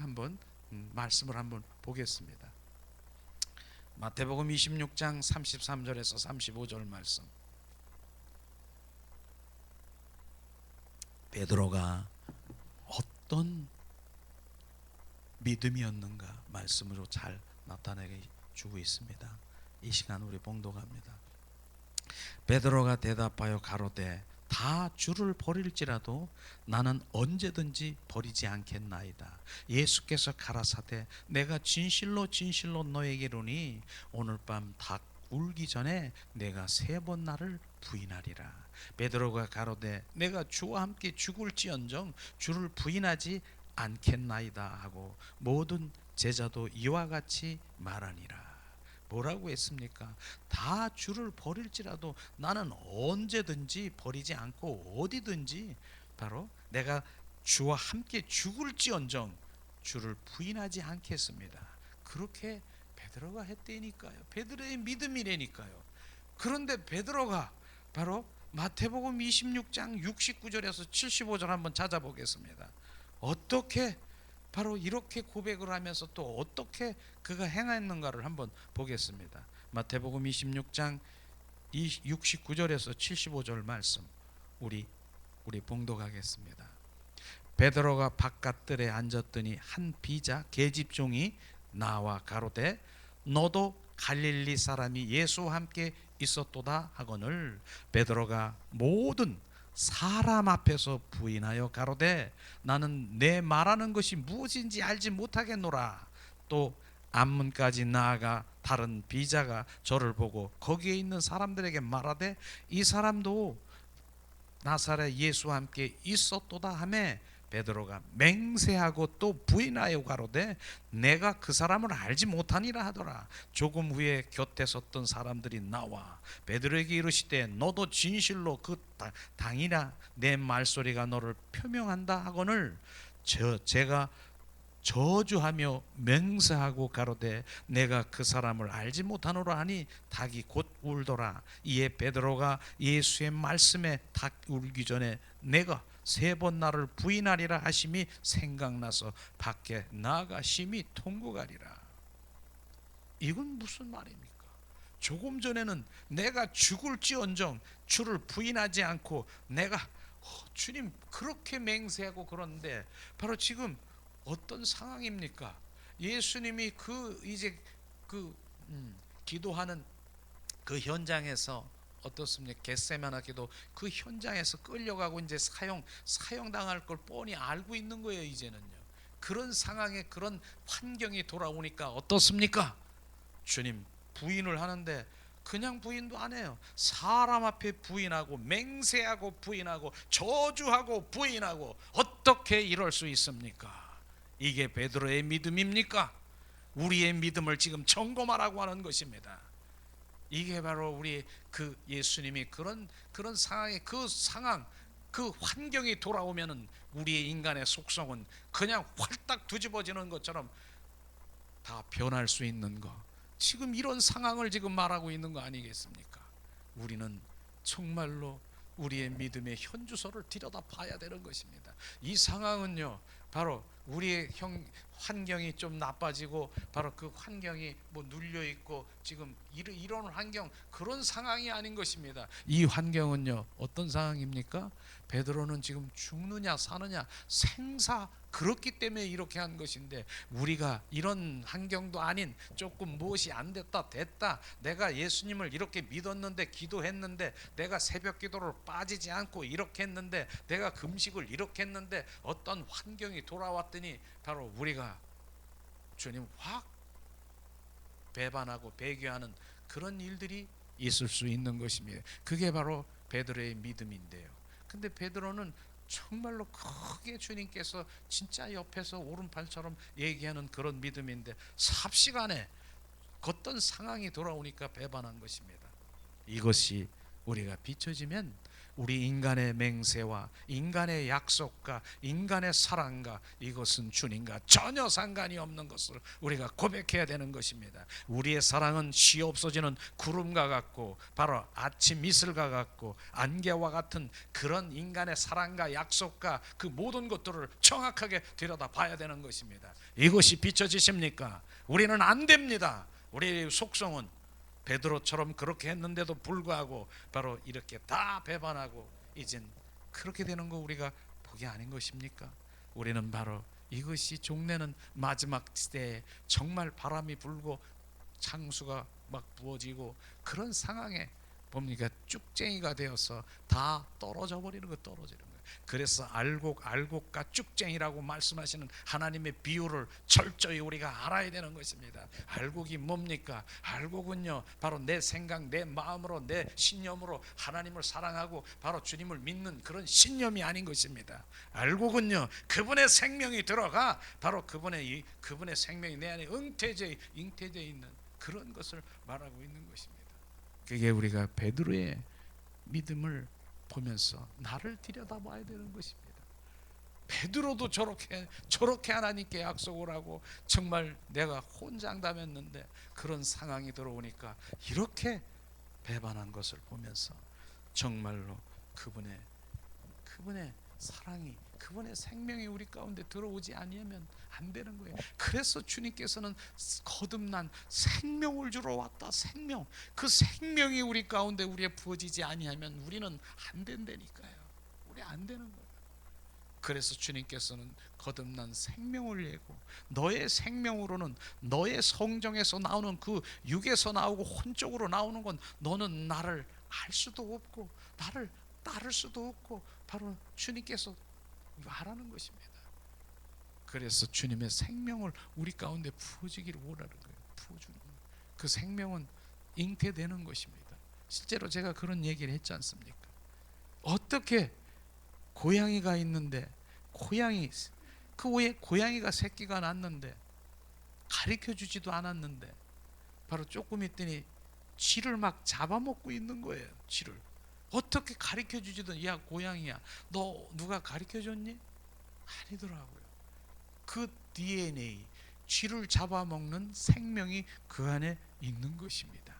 한번 말씀을 한번 보겠습니다. 마태복음 26장 33절에서 35절 말씀. 베드로가 어떤 믿음이었는가 말씀으로 잘 나타내게 주고 있습니다. 이 시간 우리 봉독합니다. 베드로가 대답하여 가로되 다 주를 버릴지라도 나는 언제든지 버리지 않겠나이다. 예수께서 가라사대 내가 진실로 진실로 너에게 이르노니 오늘 밤 닭 울기 전에 내가 3번 나를 부인하리라. 베드로가 가로되 내가 주와 함께 죽을지언정 주를 부인하지 않겠나이다 하고 모든 제자도 이와 같이 말하니라. 뭐라고 했습니까? 다 주를 버릴지라도 나는 언제든지 버리지 않고 어디든지 바로 내가 주와 함께 죽을지언정 주를 부인하지 않겠습니다. 그렇게 베드로가 했다니까요. 베드로의 믿음이라니까요. 그런데 베드로가 바로 마태복음 26장 69절에서 75절 한번 찾아보겠습니다. 어떻게 바로 이렇게 고백을 하면서 또 어떻게 그가 행했는가를 한번 보겠습니다. 마태복음 26장 69절에서 75절 말씀 우리 봉독하겠습니다. 베드로가 바깥들에 앉았더니 한 비자 계집종이 나와 가로되 너도 갈릴리 사람이 예수와 함께 있었도다 하거늘 베드로가 모든 사람 앞에서 부인하여 가로되 나는 내 말하는 것이 무엇인지 알지 못하겠노라. 또 앞문까지 나아가 다른 비자가 저를 보고 거기에 있는 사람들에게 말하되 이 사람도 나사렛 예수와 함께 있었도다 하매 베드로가 맹세하고 또 부인하여 가로되 내가 그 사람을 알지 못하니라 하더라. 조금 후에 곁에 섰던 사람들이 나와 베드로에게 이르시되 너도 진실로 그 당이나 내 말소리가 너를 표명한다 하거늘 제가 저주하며 맹세하고 가로되 내가 그 사람을 알지 못하노라 하니 닭이 곧 울더라. 이에 베드로가 예수의 말씀에 닭 울기 전에 내가 3번 나를 부인하리라 하심이 생각나서 밖에 나가 심히 통곡하리라. 이건 무슨 말입니까? 조금 전에는 내가 죽을지언정 주를 부인하지 않고 내가 주님 그렇게 맹세하고 그러는데 바로 지금 어떤 상황입니까? 예수님이 이제 기도하는 그 현장에서 어떻습니까? 겟세마네 기도 그 현장에서 끌려가고 이제 사형당할 걸 뻔히 알고 있는 거예요. 이제는요. 그런 상황에 그런 환경이 돌아오니까 어떻습니까? 주님 부인을 하는데 그냥 부인도 안 해요. 사람 앞에 부인하고 맹세하고 부인하고 저주하고 부인하고 어떻게 이럴 수 있습니까? 이게 베드로의 믿음입니까? 우리의 믿음을 지금 점검하라고 하는 것입니다. 이게 바로 우리 예수님이 그런 상황에 그 환경이 돌아오면은 우리의 인간의 속성은 그냥 활딱 뒤집어지는 것처럼 다 변할 수 있는 거. 지금 이런 상황을 지금 말하고 있는 거 아니겠습니까? 우리는 정말로 우리의 믿음의 현주소를 들여다 봐야 되는 것입니다. 이 상황은요, 바로 우리의 환경이 좀 나빠지고 바로 그 환경이 눌려 있고 지금 이런 환경 그런 상황이 아닌 것입니다. 이 환경은요 어떤 상황입니까? 베드로는 지금 죽느냐 사느냐 생사 그렇기 때문에 이렇게 한 것인데 우리가 이런 환경도 아닌 조금 무엇이 안 됐다 내가 예수님을 이렇게 믿었는데 기도했는데 내가 새벽 기도를 빠지지 않고 이렇게 했는데 내가 금식을 이렇게 했는데 어떤 환경이 돌아왔더니 바로 우리가 주님 확 배반하고 배교하는 그런 일들이 있을 수 있는 것입니다. 그게 바로 베드로의 믿음인데요. 근데 베드로는 정말로 크게 주님께서 진짜 옆에서 오른팔처럼 얘기하는 그런 믿음인데 삽시간에 어떤 상황이 돌아오니까 배반한 것입니다. 이것이 우리가 비춰지면 우리 인간의 맹세와 인간의 약속과 인간의 사랑과 이것은 주님과 전혀 상관이 없는 것을 우리가 고백해야 되는 것입니다. 우리의 사랑은 시 없어지는 구름과 같고 바로 아침 이슬과 같고 안개와 같은 그런 인간의 사랑과 약속과 그 모든 것들을 정확하게 들여다 봐야 되는 것입니다. 이것이 비춰지십니까? 우리는 안 됩니다. 우리의 속성은 베드로처럼 그렇게 했는데도 불구하고 바로 이렇게 다 배반하고 이젠 그렇게 되는 거 우리가 복이 아닌 것입니까? 우리는 바로 이것이 종래는 마지막 시대에 정말 바람이 불고 창수가 막 부어지고 그런 상황에 뭡니까? 쭉쟁이가 되어서 다 떨어져 버리는 거 떨어지는 거예요. 그래서 알곡과 쭉쟁이라고 말씀하시는 하나님의 비유를 철저히 우리가 알아야 되는 것입니다. 알곡이 뭡니까? 알곡은요 바로 내 생각 내 마음으로 내 신념으로 하나님을 사랑하고 바로 주님을 믿는 그런 신념이 아닌 것입니다. 알곡은요 그분의 생명이 들어가 바로 그분의 생명이 내 안에 잉태되어 있는 그런 것을 말하고 있는 것입니다. 그게 우리가 베드로의 믿음을 보면서 나를 들여다봐야 되는 것입니다. 베드로도 저렇게 하나님께 약속을 하고 정말 내가 혼장담했는데 그런 상황이 들어오니까 이렇게 배반한 것을 보면서 정말로 그분의 사랑이 그분의 생명이 우리 가운데 들어오지 아니하면 안 되는 거예요. 그래서 주님께서는 거듭난 생명을 주러 왔다. 생명. 그 생명이 우리 가운데 우리에 부어지지 아니하면 우리는 안 된다니까요. 우리 안 되는 거예요. 그래서 주님께서는 거듭난 생명을 내고 너의 생명으로는 너의 성정에서 나오는 그 육에서 나오고 혼적으로 나오는 건 너는 나를 알 수도 없고 나를 따를 수도 없고 바로 주님께서 말하는 것입니다. 그래서 주님의 생명을 우리 가운데 부어주기를 원하는 거예요. 부어주는 거예요. 그 생명은 잉태되는 것입니다. 실제로 제가 그런 얘기를 했지 않습니까? 어떻게 고양이가 있는데 그 외에 고양이가 새끼가 낳는데 가르쳐주지도 않았는데 바로 조금 있더니 쥐를 막 잡아먹고 있는 거예요. 쥐를 어떻게 가르쳐주지도 야 고양이야 너 누가 가르쳐줬니? 아니더라고요. 그 DNA 쥐를 잡아먹는 생명이 그 안에 있는 것입니다.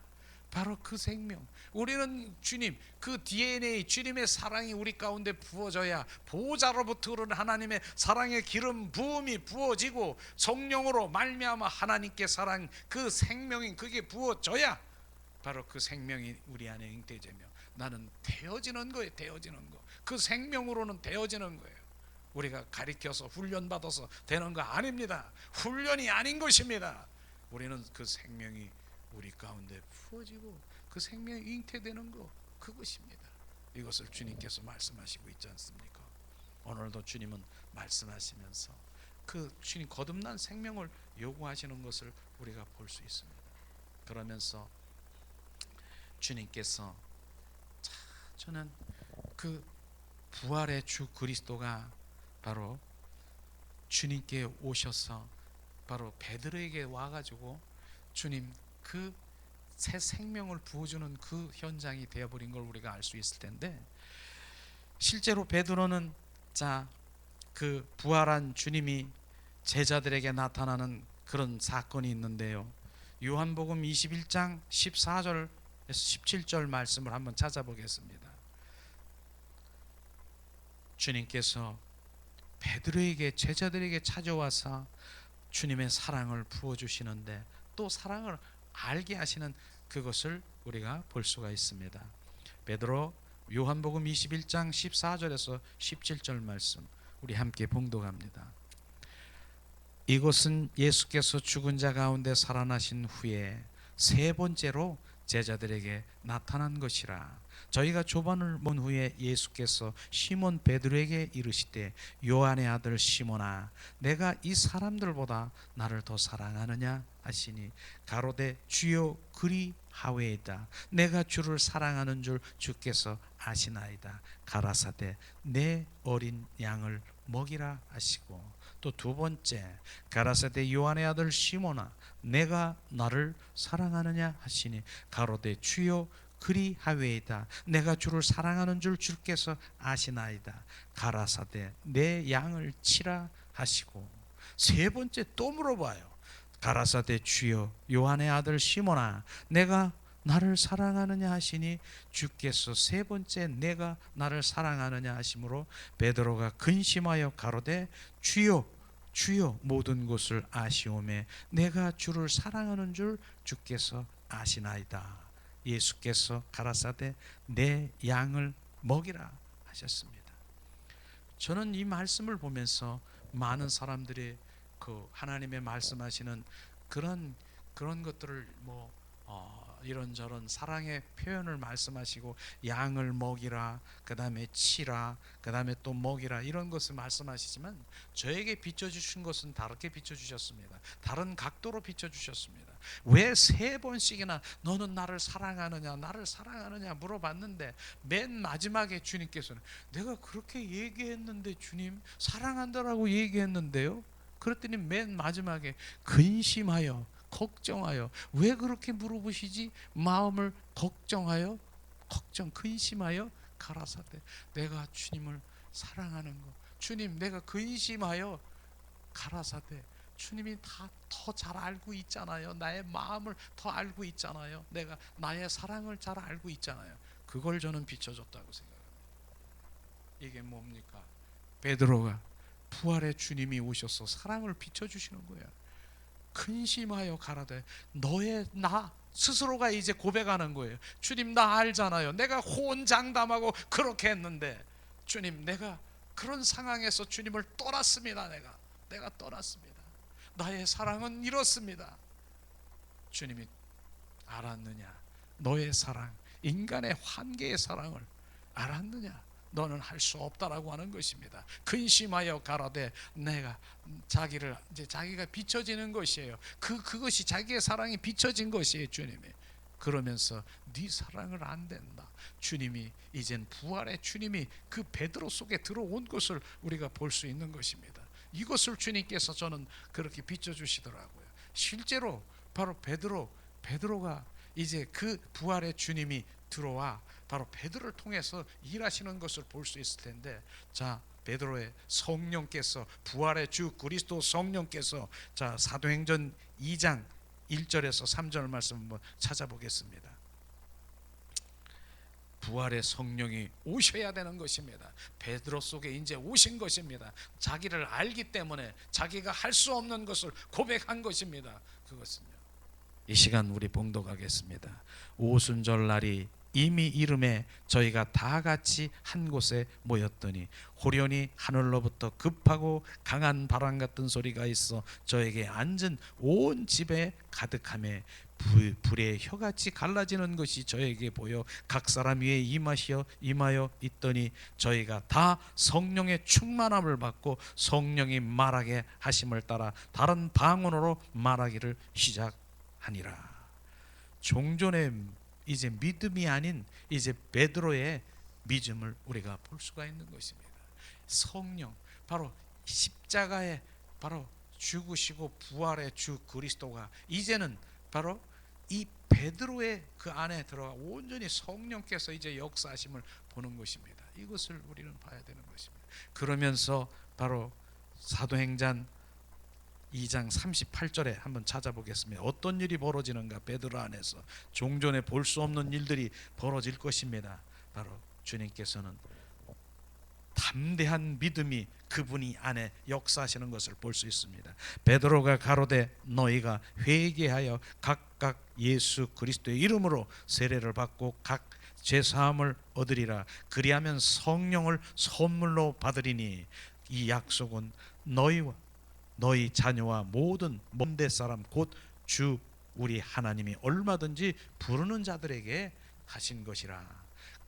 바로 그 생명 우리는 주님 그 DNA 주님의 사랑이 우리 가운데 부어져야 보호자로부터 흐르는 하나님의 사랑의 기름 부음이 부어지고 성령으로 말미암아 하나님께 사랑 그 생명이 그게 부어져야 바로 그 생명이 우리 안에 잉태되며 나는 되어지는 거예요. 되어지는 거. 그 생명으로는 되어지는 거예요. 우리가 가리켜서 훈련받아서 되는 거 아닙니다. 훈련이 아닌 것입니다. 우리는 그 생명이 우리 가운데 부어지고 그 생명이 잉태되는 거, 그것입니다. 이것을 주님께서 말씀하시고 있지 않습니까? 오늘도 주님은 말씀하시면서 그 주님 거듭난 생명을 요구하시는 것을 우리가 볼 수 있습니다. 그러면서 주님께서 저는 그 부활의 주 그리스도가 바로 주님께 오셔서 바로 베드로에게 와가지고 주님 그 새 생명을 부어주는 그 현장이 되어버린 걸 우리가 알 수 있을 텐데, 실제로 베드로는 그 부활한 주님이 제자들에게 나타나는 그런 사건이 있는데요, 요한복음 21장 14절에서 17절 말씀을 한번 찾아보겠습니다. 주님께서 베드로에게, 제자들에게 찾아와서 주님의 사랑을 부어주시는데 또 사랑을 알게 하시는 그것을 우리가 볼 수가 있습니다. 베드로 요한복음 21장 14절에서 17절 말씀 우리 함께 봉독합니다. 이것은 예수께서 죽은 자 가운데 살아나신 후에 세 번째로 제자들에게 나타난 것이라. 저희가 조반을 본 후에 예수께서 시몬 베드로에게 이르시되 요한의 아들 시몬아, 내가 이 사람들보다 나를 더 사랑하느냐 하시니 가로되 주여 그리하오이다. 내가 주를 사랑하는 줄 주께서 아시나이다. 가라사대 내 어린 양을 먹이라 하시고, 또 두 번째 가라사대 요한의 아들 시몬아, 내가 나를 사랑하느냐 하시니 가로되 주여 그리하오이다. 내가 주를 사랑하는 줄 주께서 아시나이다. 가라사대 내 양을 치라 하시고, 세 번째 또 물어봐요. 가라사대 주여 요한의 아들 시몬아, 내가 나를 사랑하느냐 하시니 주께서 세 번째 내가 나를 사랑하느냐 하심으로 베드로가 근심하여 가로되 주여 주여 모든 것을 아시오매 내가 주를 사랑하는 줄 주께서 아시나이다. 예수께서 가라사대 내 양을 먹이라 하셨습니다. 저는 이 말씀을 보면서 많은 사람들이 그 하나님의 말씀하시는 그런 것들을 이런저런 사랑의 표현을 말씀하시고, 양을 먹이라, 그 다음에 치라, 그 다음에 또 먹이라, 이런 것을 말씀하시지만 저에게 비춰주신 것은 다르게 비춰주셨습니다. 다른 각도로 비춰주셨습니다. 왜 세 번씩이나 너는 나를 사랑하느냐 나를 사랑하느냐 물어봤는데 맨 마지막에 주님께서는 내가 그렇게 얘기했는데 주님 사랑한다라고 얘기했는데요, 그랬더니 맨 마지막에 근심하여 걱정하여, 왜 그렇게 물어보시지? 마음을 걱정하여, 근심하여 가라사대 내가 주님을 사랑하는 거, 주님 내가 근심하여 가라사대 주님이 다 더 잘 알고 있잖아요. 나의 마음을 더 알고 있잖아요. 내가 나의 사랑을 잘 알고 있잖아요. 그걸 저는 비춰줬다고 생각합니다. 이게 뭡니까? 베드로가 부활의 주님이 오셔서 사랑을 비춰주시는 거예요. 근심하여 가라되 너의 나 스스로가 이제 고백하는 거예요. 주님 나 알잖아요. 내가 호언장담하고 그렇게 했는데 주님 내가 그런 상황에서 주님을 떠났습니다. 내가 떠났습니다. 나의 사랑은 이렇습니다. 주님이 알았느냐? 너의 사랑, 인간의 한계의 사랑을 알았느냐? 너는 할 수 없다라고 하는 것입니다. 근심하여 가라되 내가 자기가 비춰지는 것이에요. 그것이 자기의 사랑이 비춰진 것이에요. 주님이 그러면서 네 사랑을 안 된다. 주님이 이젠 부활의 주님이 그 베드로 속에 들어온 것을 우리가 볼 수 있는 것입니다. 이것을 주님께서 저는 그렇게 비춰주시더라고요. 실제로 바로 베드로가 이제 그 부활의 주님이 들어와 바로 베드로를 통해서 일하시는 것을 볼 수 있을 텐데, 베드로의 성령께서, 부활의 주 그리스도 성령께서, 사도행전 2장 1절에서 3절 말씀 한번 찾아보겠습니다. 부활의 성령이 오셔야 되는 것입니다. 베드로 속에 이제 오신 것입니다. 자기를 알기 때문에 자기가 할 수 없는 것을 고백한 것입니다. 그것은요, 이 시간 우리 봉독하겠습니다. 오순절 날이 이미 이름에 저희가 다 같이 한 곳에 모였더니 호련히 하늘로부터 급하고 강한 바람 같은 소리가 있어 저에게 앉은 온 집에 가득하며 불의 혀같이 갈라지는 것이 저에게 보여 각 사람 위에 임하여 있더니 저희가 다 성령의 충만함을 받고 성령이 말하게 하심을 따라 다른 방언으로 말하기를 시작하니라. 종전의 이제 믿음이 아닌 이제 베드로의 믿음을 우리가 볼 수가 있는 것입니다. 성령, 바로 십자가에 바로 죽으시고 부활의 주 그리스도가 이제는 바로 이 베드로의 그 안에 들어가 온전히 성령께서 이제 역사하심을 보는 것입니다. 이것을 우리는 봐야 되는 것입니다. 그러면서 바로 사도행전 2장 38절에 한번 찾아보겠습니다. 어떤 일이 벌어지는가? 베드로 안에서 종전에 볼 수 없는 일들이 벌어질 것입니다. 바로 주님께서는 담대한 믿음이 그분이 안에 역사하시는 것을 볼 수 있습니다. 베드로가 가로되 너희가 회개하여 각각 예수 그리스도의 이름으로 세례를 받고 각 죄사함을 얻으리라. 그리하면 성령을 선물로 받으리니 이 약속은 너희와 너희 자녀와 모든 먼데 사람 곧 주 우리 하나님이 얼마든지 부르는 자들에게 하신 것이라.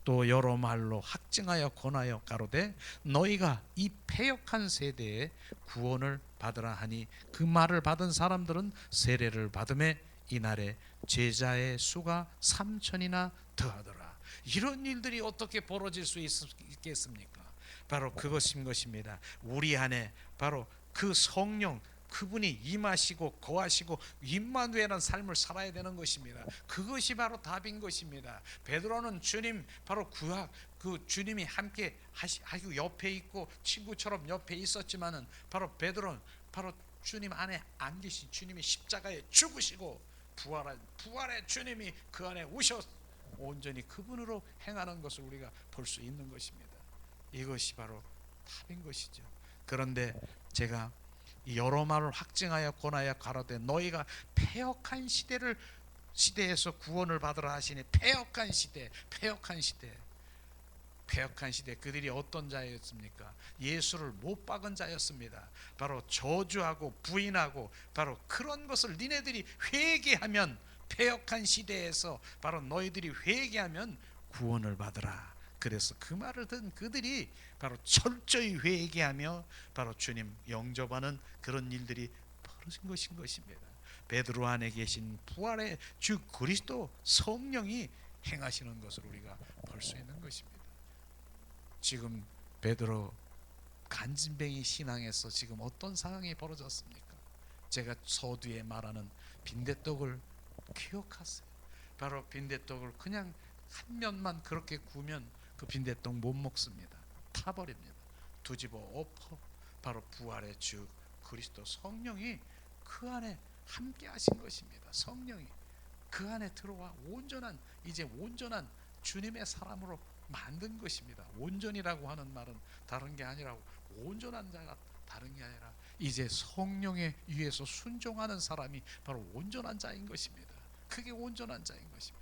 또 여러 말로 확증하여 권하여 가로되 너희가 이 패역한 세대에 구원을 받으라 하니 그 말을 받은 사람들은 세례를 받음에 이날에 제자의 수가 3,000이나 더하더라. 이런 일들이 어떻게 벌어질 수 있겠습니까? 바로 그것인 것입니다. 우리 안에 바로 그 성령 그분이 임하시고 거하시고 임마누엘한 삶을 살아야 되는 것입니다. 그것이 바로 답인 것입니다. 베드로는 주님 바로 그 주님이 함께 하시고 옆에 있고 친구처럼 옆에 있었지만은 바로 베드로는 바로 주님 안에 안 계신 주님이 십자가에 죽으시고 부활의 주님이 그 안에 오셔 온전히 그분으로 행하는 것을 우리가 볼 수 있는 것입니다. 이것이 바로 답인 것이죠. 그런데 제가 여러 말을 확증하여 권하여 가로되 너희가 패역한 시대에서 구원을 받으라 하시니 패역한 시대 그들이 어떤 자였습니까? 예수를 못 박은 자였습니다. 바로 저주하고 부인하고 바로 그런 것을 니네들이 회개하면 패역한 시대에서 바로 너희들이 회개하면 구원을 받으라. 그래서 그 말을 듣는 그들이 바로 철저히 회개하며 바로 주님 영접하는 그런 일들이 벌어진 것인 것입니다. 베드로 안에 계신 부활의 주 그리스도 성령이 행하시는 것을 우리가 볼 수 있는 것입니다. 지금 베드로 간진뱅이 신앙에서 지금 어떤 상황이 벌어졌습니까? 제가 서두에 말하는 빈대떡을 기억하세요. 바로 빈대떡을 그냥 한 면만 그렇게 구우면 그 빈대떡 못 먹습니다. 타버립니다. 뒤집어 엎어. 바로 부활의 주 그리스도 성령이 그 안에 함께 하신 것입니다. 성령이 그 안에 들어와 온전한 주님의 사람으로 만든 것입니다. 온전이라고 하는 말은 다른 게 아니라고 온전한 자가 다른 게 아니라 이제 성령에 의해서 순종하는 사람이 바로 온전한 자인 것입니다. 그게 온전한 자인 것입니다.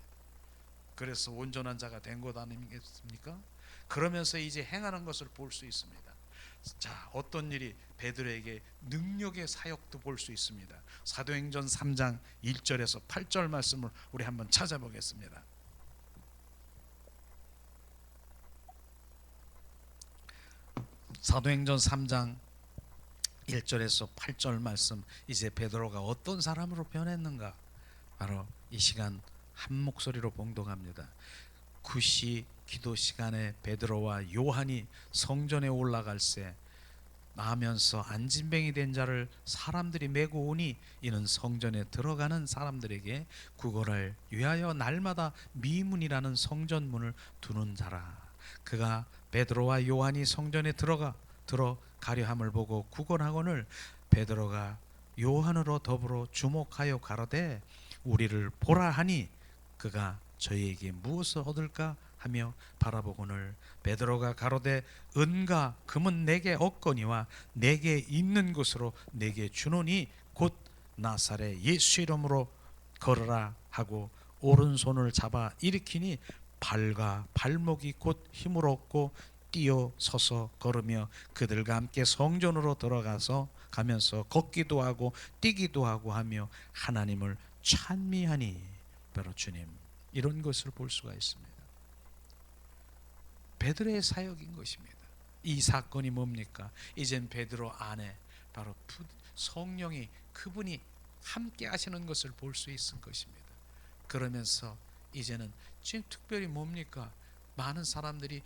그래서 온전한 자가 된 것 아니겠습니까? 그러면서 이제 행하는 것을 볼 수 있습니다. 자, 어떤 일이 베드로에게 능력의 사역도 볼 수 있습니다. 사도행전 3장 1절에서 8절 말씀을 우리 한번 찾아보겠습니다. 사도행전 3장 1절에서 8절 말씀, 이제 베드로가 어떤 사람으로 변했는가? 바로 이 시간 한 목소리로 봉독합니다. 굿이 기도 시간에 베드로와 요한이 성전에 올라갈새 나면서 안진뱅이 된 자를 사람들이 메고 오니 이는 성전에 들어가는 사람들에게 구걸할 위하여 날마다 미문이라는 성전문을 두는 자라. 그가 베드로와 요한이 성전에 들어가려 함을 보고 구걸하거늘 베드로가 요한으로 더불어 주목하여 가로되 우리를 보라 하니 그가 저희에게 무엇을 얻을까 하며 바라보거늘 베드로가 가로되 은과 금은 내게 없거니와 내게 있는 것으로 내게 주노니 곧 나사렛 예수 이름으로 걸으라 하고 오른손을 잡아 일으키니 발과 발목이 곧 힘을 얻고 뛰어 서서 걸으며 그들과 함께 성전으로 들어가서 가면서 걷기도 하고 뛰기도 하고 하며 하나님을 찬미하니. 바로 주님, 이런 것을 볼 수가 있습니다. 베드로의 사역인 것입니다. 이 사건이 뭡니까? 이젠 베드로 안에 바로 성령이 그분이 함께 하시는 것을 볼 수 있을 것입니다. 그러면서 이제는 지금 특별히 뭡니까? 많은 사람들이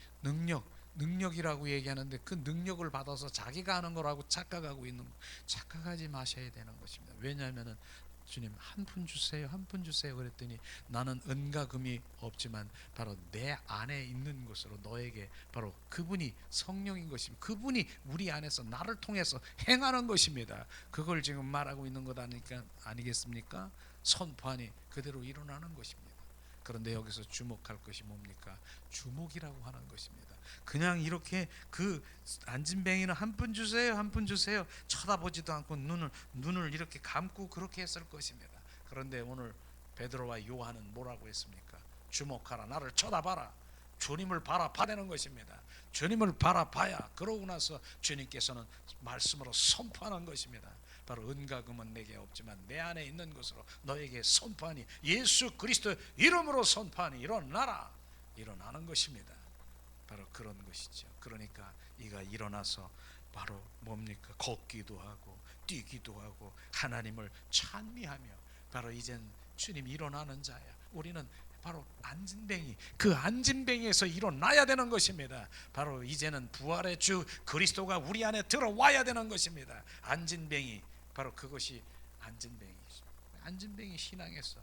능력이라고 얘기하는데 그 능력을 받아서 자기가 하는 거라고 착각하고 있는 거, 착각하지 마셔야 되는 것입니다. 왜냐하면은 주님 한 푼 주세요, 한 푼 주세요 그랬더니 나는 은과 금이 없지만 바로 내 안에 있는 것으로 너에게 바로 그분이 성령인 것입니다. 그분이 우리 안에서 나를 통해서 행하는 것입니다. 그걸 지금 말하고 있는 것 아니겠습니까? 선포하니 그대로 일어나는 것입니다. 그런데 여기서 주목할 것이 뭡니까? 주목이라고 하는 것입니다. 그냥 이렇게 그 안진뱅이는 한 푼 주세요, 한 푼 주세요 쳐다보지도 않고 눈을 이렇게 감고 그렇게 했을 것입니다. 그런데 오늘 베드로와 요한은 뭐라고 했습니까? 주목하라, 나를 쳐다봐라, 주님을 바라봐내는 것입니다. 주님을 바라봐야 그러고 나서 주님께서는 말씀으로 선포하는 것입니다. 바로 은과 금은 내게 없지만 내 안에 있는 것으로 너에게 선포하니, 예수 그리스도의 이름으로 선포하니 일어나라, 일어나는 것입니다. 바로 그런 것이죠. 그러니까 이가 일어나서 바로 뭡니까? 걷기도 하고 뛰기도 하고 하나님을 찬미하며 바로 이젠 주님 일어나는 자야. 우리는 바로 안진뱅이, 그 안진뱅이에서 일어나야 되는 것입니다. 바로 이제는 부활의 주 그리스도가 우리 안에 들어와야 되는 것입니다. 안진뱅이, 바로 그것이 안진뱅이 신앙에서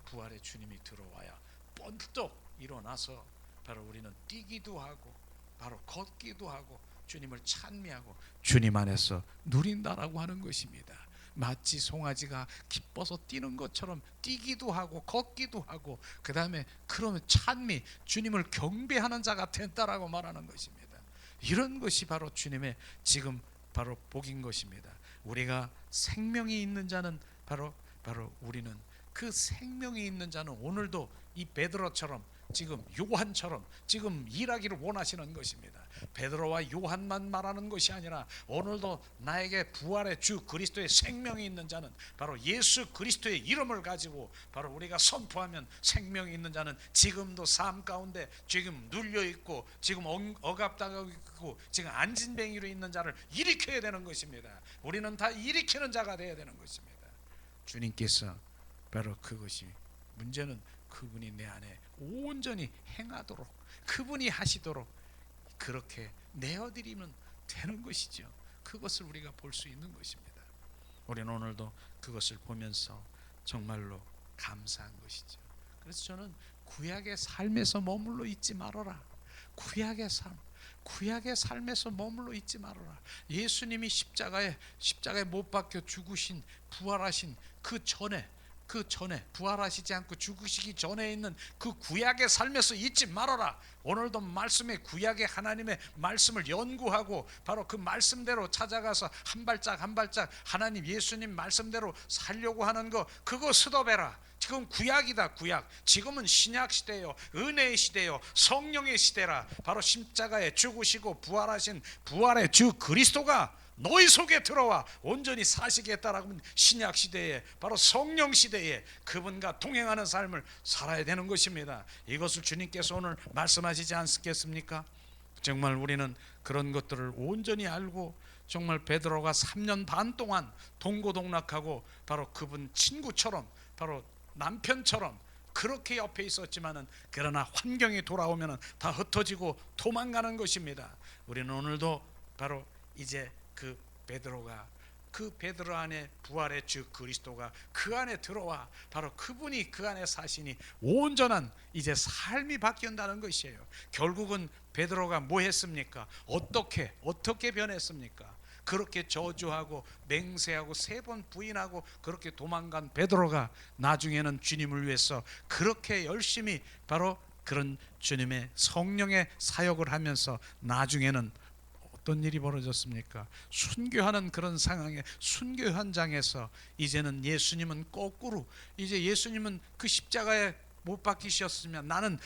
부활의 주님이 들어와야 번뜩 일어나서 바로 우리는 뛰기도 하고 바로 걷기도 하고 주님을 찬미하고 주님 안에서 누린다라고 하는 것입니다. 마치 송아지가 기뻐서 뛰는 것처럼 뛰기도 하고 걷기도 하고 그 다음에 그러면 찬미, 주님을 경배하는 자가 된다라고 말하는 것입니다. 이런 것이 바로 주님의 지금 바로 복인 것입니다. 우리가 생명이 있는 자는 바로 우리는 그 생명이 있는 자는 오늘도 이 베드로처럼 지금 요한처럼 지금 일하기를 원하시는 것입니다. 베드로와 요한만 말하는 것이 아니라 오늘도 나에게 부활의 주 그리스도의 생명이 있는 자는 바로 예수 그리스도의 이름을 가지고 바로 우리가 선포하면 생명이 있는 자는 지금도 삶 가운데 지금 눌려있고 지금 억압당하고 있고 지금 안진뱅이로 있는 자를 일으켜야 되는 것입니다. 우리는 다 일으키는 자가 되어야 되는 것입니다. 주님께서 바로 그것이 문제는 그분이 내 안에 온전히 행하도록 그분이 하시도록 그렇게 내어드리면 되는 것이죠. 그것을 우리가 볼 수 있는 것입니다. 우리는 오늘도 그것을 보면서 정말로 감사한 것이죠. 그래서 저는 구약의 삶에서 머물러 있지 말아라. 구약의 삶에서 머물러 있지 말아라. 예수님이 십자가에 못 박혀 죽으신 부활하신 그 전에 부활하시지 않고 죽으시기 전에 있는 그 구약의 삶에서 잊지 말아라. 오늘도 말씀의 구약의 하나님의 말씀을 연구하고 바로 그 말씀대로 찾아가서 한 발짝 한 발짝 하나님 예수님 말씀대로 살려고 하는 거 그거 스톱해라. 지금 구약이다. 구약. 지금은 신약 시대요, 은혜의 시대요, 성령의 시대라. 바로 십자가에 죽으시고 부활하신 부활의 주 그리스도가 너희 속에 들어와 온전히 사시겠다라고 하면 신약 시대에 바로 성령 시대에 그분과 동행하는 삶을 살아야 되는 것입니다. 이것을 주님께서 오늘 말씀하시지 않겠습니까? 정말 우리는 그런 것들을 온전히 알고 정말 베드로가 3년 반 동안 동고동락하고 바로 그분 친구처럼 바로 남편처럼 그렇게 옆에 있었지만은 그러나 환경이 돌아오면은 다 흩어지고 도망가는 것입니다. 우리는 오늘도 바로 이제 그 베드로 안에 부활의 주 그리스도가 그 안에 들어와 바로 그분이 그 안에 사시니 온전한 이제 삶이 바뀐다는 것이에요. 결국은 베드로가 뭐 했습니까? 어떻게 변했습니까? 그렇게 저주하고 맹세하고 3번 부인하고 그렇게 도망간 베드로가 나중에는 주님을 위해서 그렇게 열심히 바로 그런 주님의 성령의 사역을 하면서 나중에는 어떤 일이 벌어졌습니까? 순교하는 그런 상황에, 순교 현장에서 이제는 예수님은 거꾸로, 이제 예수님은 그 십자가에 못 박히셨으면 나는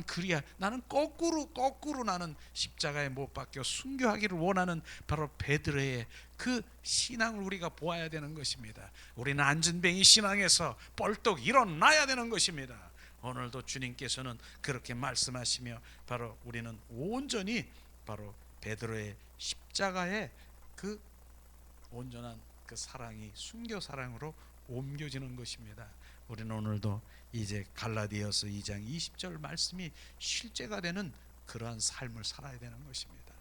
그리야, 나는 거꾸로 나는 십자가에 못 박혀 순교하기를 원하는 바로 베드로의 그 신앙을 우리가 보아야 되는 것입니다. 우리는 안전뱅이 신앙에서 벌떡 일어나야 되는 것입니다. 오늘도 주님께서는 그렇게 말씀하시며 바로 우리는 온전히 바로 베드로의 십자가의 그 온전한 그 사랑이 순교 사랑으로 옮겨지는 것입니다. 우리는 오늘도 이제 갈라디아서 2장 20절 말씀이 실제가 되는 그러한 삶을 살아야 되는 것입니다.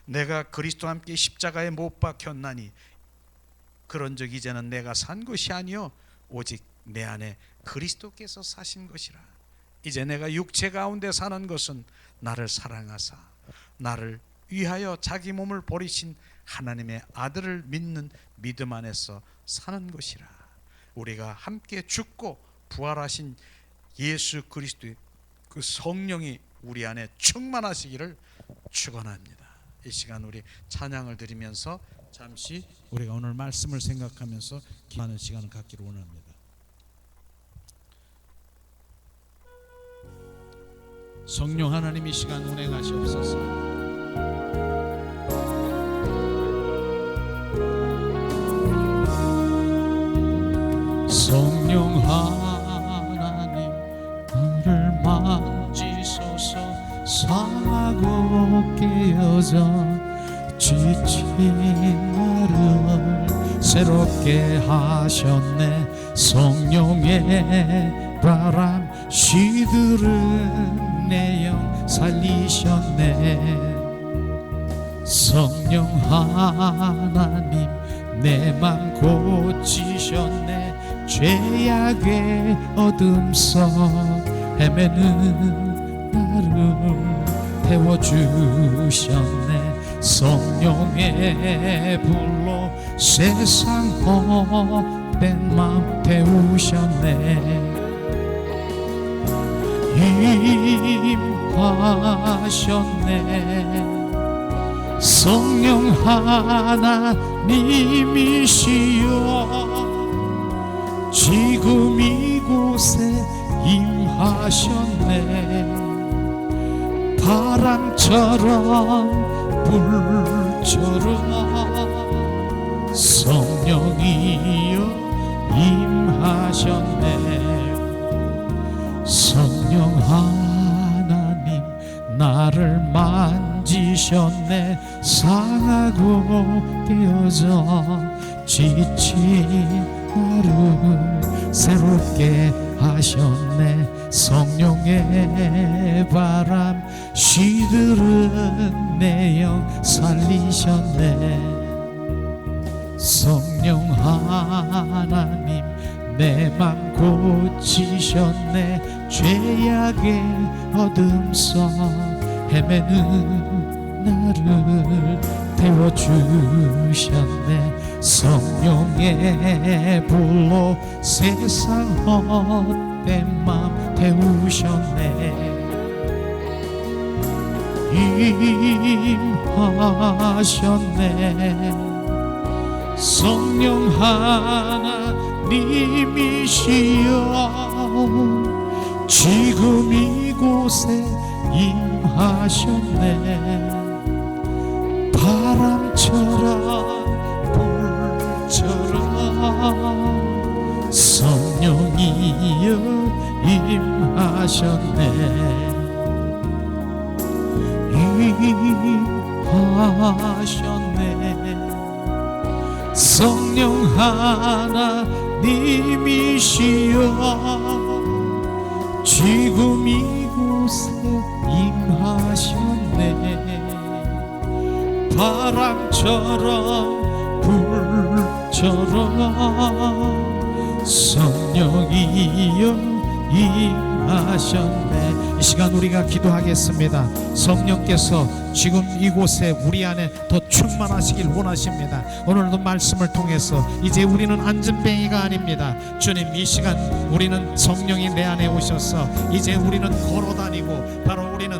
내가 그리스도와 함께 십자가에 못 박혔나니 그런즉 이제는 내가 산 것이 아니요 오직 내 안에 그리스도께서 사신 것이라. 이제 내가 육체 가운데 사는 것은 나를 사랑하사 나를 위하여 자기 몸을 버리신 하나님의 아들을 믿는 믿음 안에서 사는 것이라. 우리가 함께 죽고 부활하신 예수 그리스도의 그 성령이 우리 안에 충만하시기를 축원합니다. 이 시간 우리 찬양을 드리면서 잠시 우리가 오늘 말씀을 생각하면서 기도하는 시간을 갖기를 원합니다. 성령 하나님 이 시간 운행하시옵소서. 성령 하나님 나를 만지소서. 상하고 깨어져 지친 나를 새롭게 하셨네. 성령의 바람 시들은 내 영 살리셨네. 성령 하나님 내 맘 고치셨네. 죄악의 어둠 속 헤매는 나를 태워주셨네. 성령의 불로 세상 헛된 맘 태우셨네. 임하셨네. 성령 하나님이시여 지금 이곳에 임하셨네. 바람처럼 불처럼 성령이여 임하셨네. 성령 하나님 나를 만지셨네. 상하고 깨어져 지친 나를 새롭게 하셨네. 성령의 바람 시들은 내 영 살리셨네. 성령 하나님 내 맘 고치셨네. 죄악의 어둠 속 헤매는 나를 태워주셨네. 성령의 불로 세상 헛된 맘 태우셨네. 임하셨네. 성령 하나님이시여 지금 이곳에 임하셨네. 바람처럼 불처럼 성령이여 임하셨네. 임하셨네. 성령 하나님이시여 지금 이곳에 임하셨네. 바람처럼 불처럼 성령이여 임하셨네. 이 시간 우리가 기도하겠습니다. 성령께서 지금 이곳에 우리 안에 더 충만하시길 원하십니다. 오늘도 말씀을 통해서 이제 우리는 안전뱅이가 아닙니다. 주님, 이 시간 우리는 성령이 내 안에 오셔서 이제 우리는 걸어다니고 바로 우리는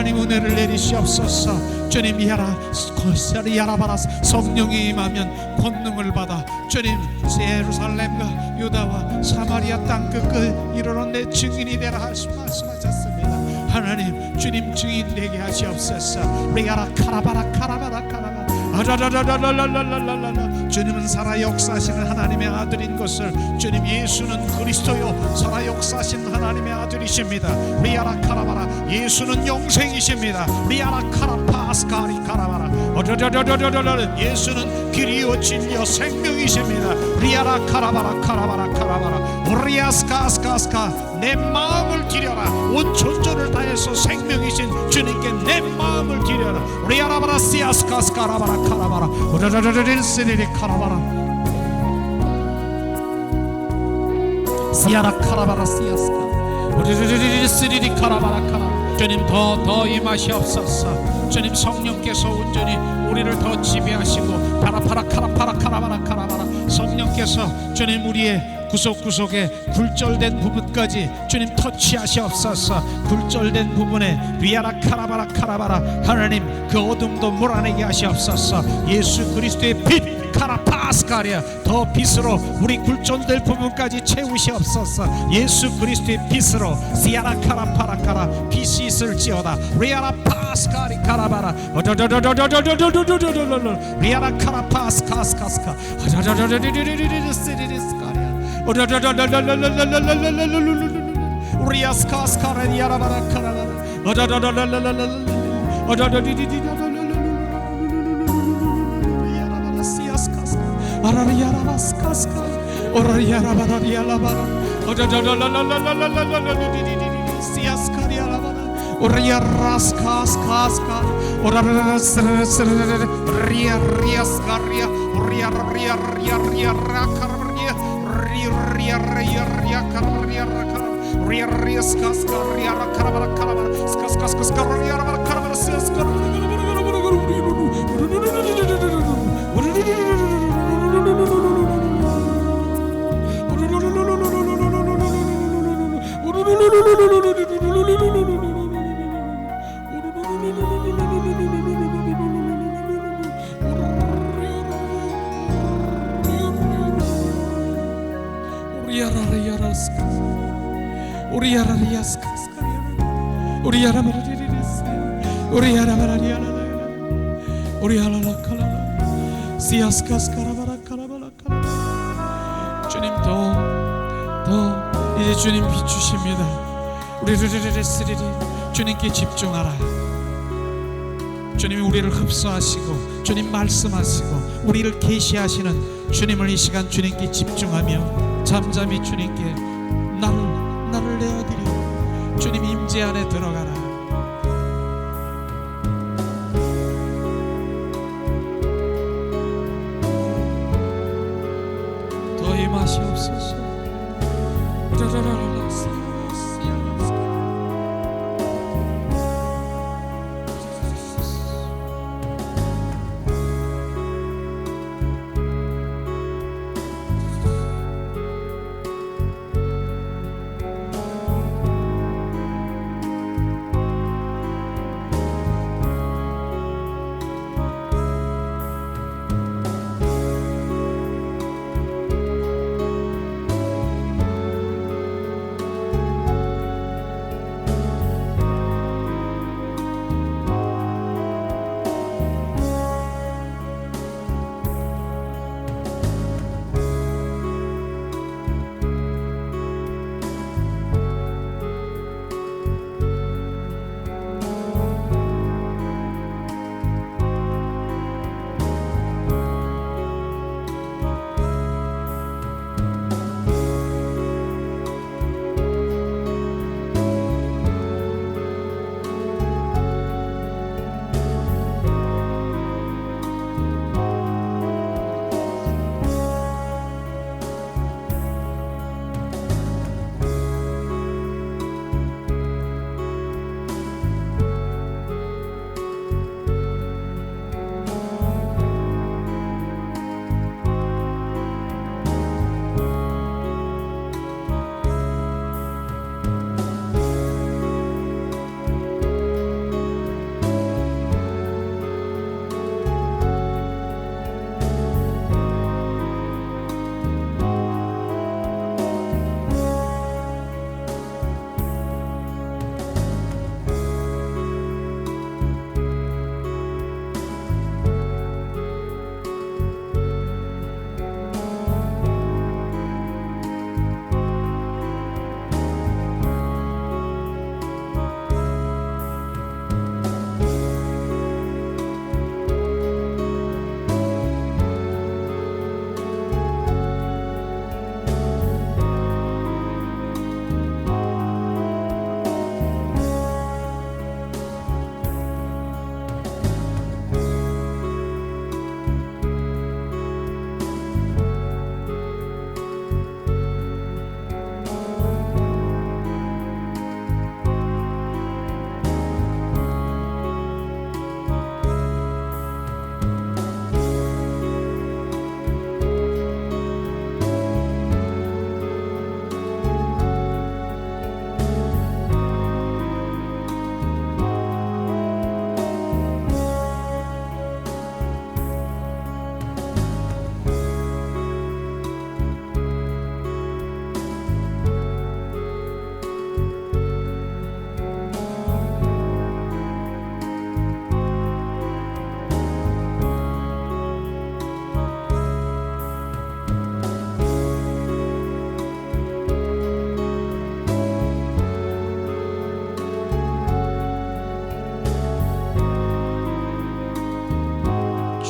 하나님 은혜를 내리시옵소서. 주님 야라바라 성령이 임하면 권능을 받아 주님 예루살렘과 유다와 사마리아 땅 끝끝 이르러 내 증인이 되라 말씀하셨습니다. 하나님 주님 증인 되게 하시옵소서. 리아라 카라바라 카라바라 카라바라 아라라라라라라라라라. 주님은 살아 역사하시는 하나님의 아들인 것을, 주님 예수는 그리스도요 살아 역사하신 하나님의 아들이십니다. 리아라 카라바라 예수는 영생이십니다. 리아라 카라파스카리 카라바라 예수는 길이요 진리요 생명이십니다. 리아라 카라바라 카라바라 카라바라 오리아스카스카스카 내 마음을 드려라. 온 존재를 다해서 생명이신 주님께 내 마음을 드려라. 리아라바라 시아스카스카라바라 카라바라 오라라라리스리리 카라바라 시아라 카라바라 시아스카 오라라라리스리리 카라바라 카라. 주님 더 임하시옵소서. 주님 성령께서 온전히 우리를 더 지배하시고 파라파라 카라파라 카라바라 카라바라 성령께서 주님 우리의 구석구석에 굴절된 부분까지 주님 터치하시옵소서. 굴절된 부분에 위아라 카라바라 카라바라 하나님 그 어둠도 몰아내게 하시옵소서. 예수 그리스도의 빛 카라파스카리아 더 빛으로 우리 굴절될 부분까지 채우시옵소서. 예수 그리스도의 빛으로 시아라 카라파라카라 빛이 있을지어다. 리아라 파스카리 카라바라 리아라 카라파스카스카스카 주님 더 이제 주님 비추십니다. 우리 르르르르스리리 주님께 집중하라. 주님이 우리를 흡수하시고 주님 말씀하시고 우리를 계시하시는 주님을 이 시간 주님께 집중하며 잠잠히 주님께 나를 내어드려 주님 임재 안에 들어가라. 더 임하시옵소서.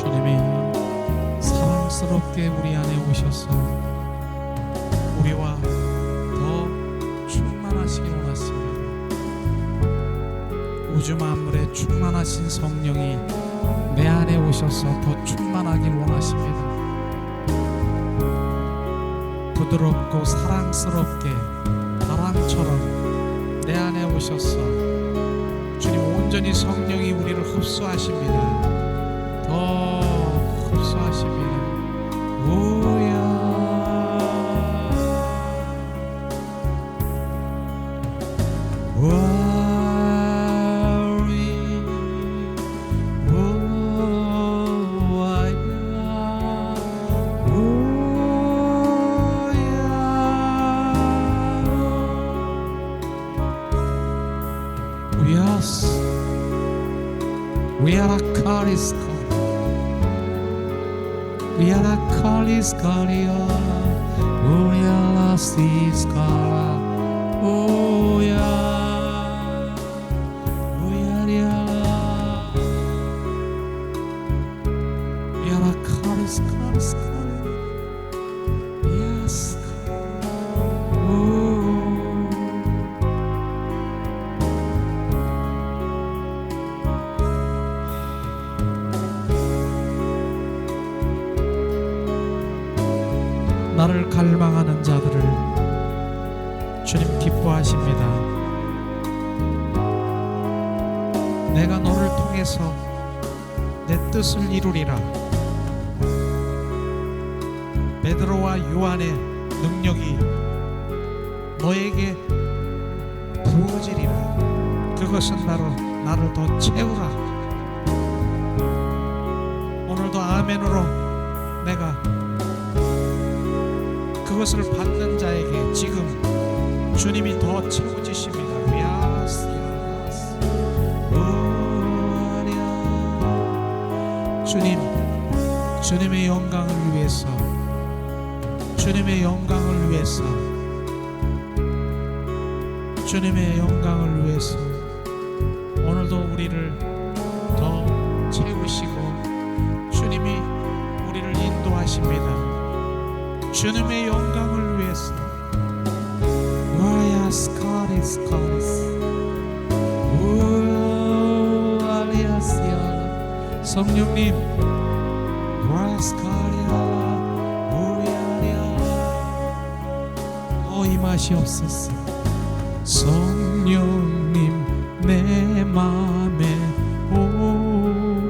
주님이 사랑스럽게 우리 안에 오셔서 우리와 더 충만하시기 원하십니다. 우주 만물에 충만하신 성령이 내 안에 오셔서 더 충만하길 원하십니다. 부드럽고 사랑스럽게 바람처럼 내 안에 오셔서 주님 온전히 성령이 우리를 흡수하십니다. 더 흡수하십니다. 오야 We are a Kalis, we are a Kalis, Kalia, we are a Sis, Kala, oh yeah, we are a Kalis, Kalis, yes, oh. 나를 갈망하는 자들을 주님 기뻐하십니다. 내가 너를 통해서 내 뜻을 이루리라. 베드로와 요한의 능력이 너에게 부어지리라. 그것은 바로 나를 더 채우라. 오늘도 아멘으로 내가 그것을 받는 자에게 지금 주님이 더 채워주십니다. 야스 야스 오랴. 주님의 영광을 위해서, 주님의 영광을 위해서, 주님의 영광을 위해서 오늘도 우리를 더 채우시고 주님이 우리를 인도하십니다. 주님의 영광을 위해서. 와야 스카리 스카리스 오 알리아시아. 성령님 와야 스카리아 오리아리아 더 임하시옵소서. 성령님 내 맘에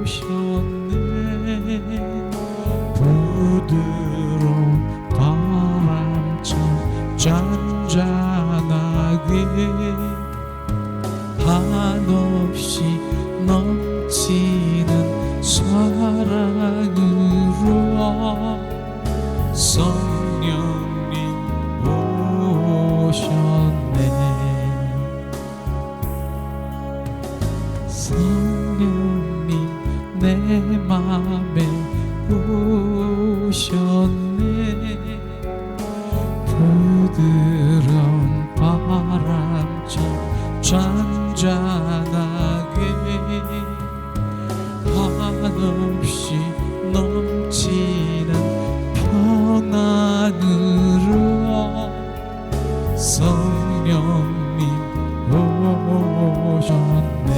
오셨네. 부드러운 바람처럼 잔잔하게 한없이 넘치는 사랑으로 성령님 오셨네. 성령님 내 맘에 오셨네. 부드러운 바람처럼 잔잔하게 한없이 넘치는 평안으로 성령님 오셨네.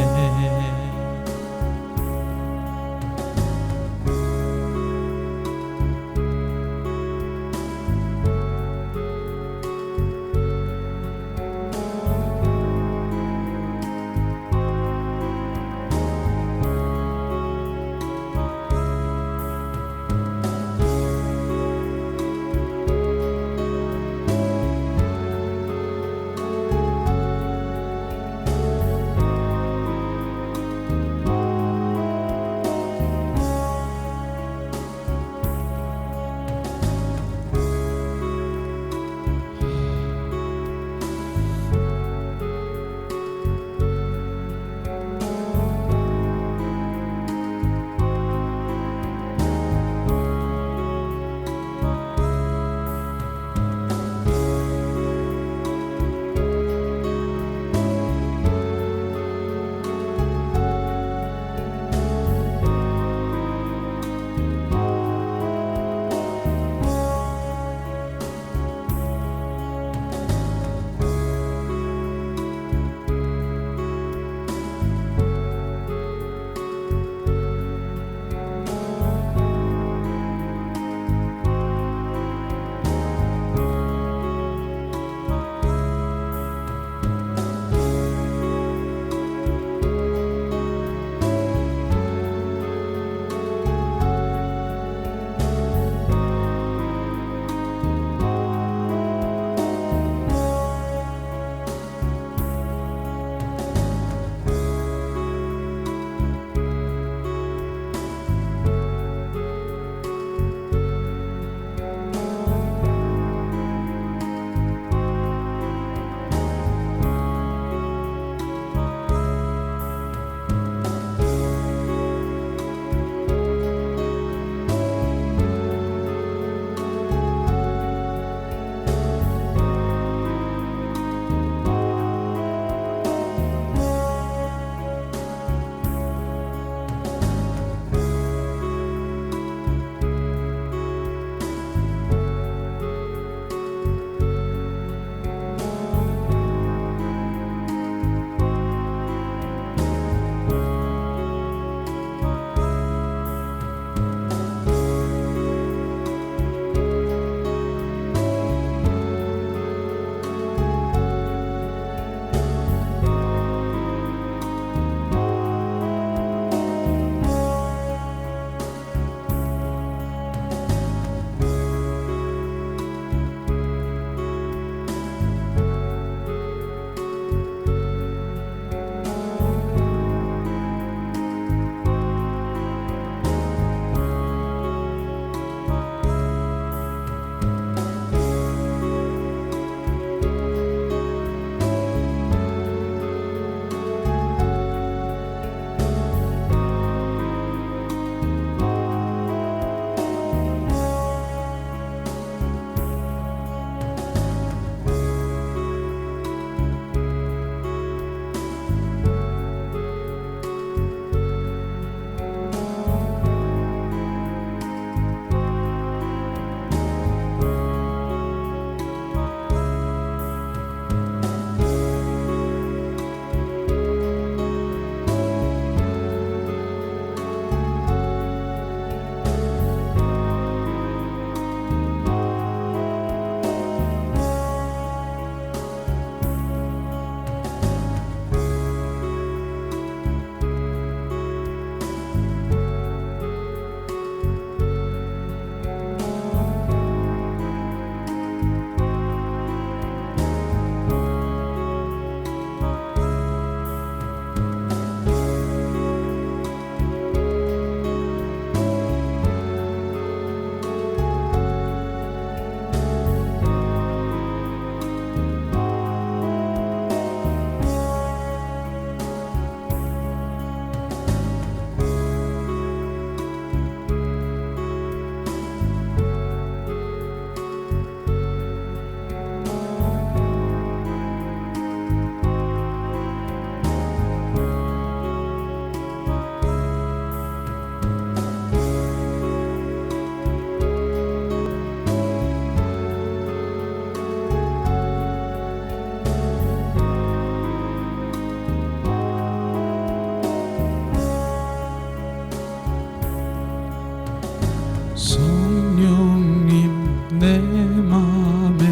성령님 내 맘에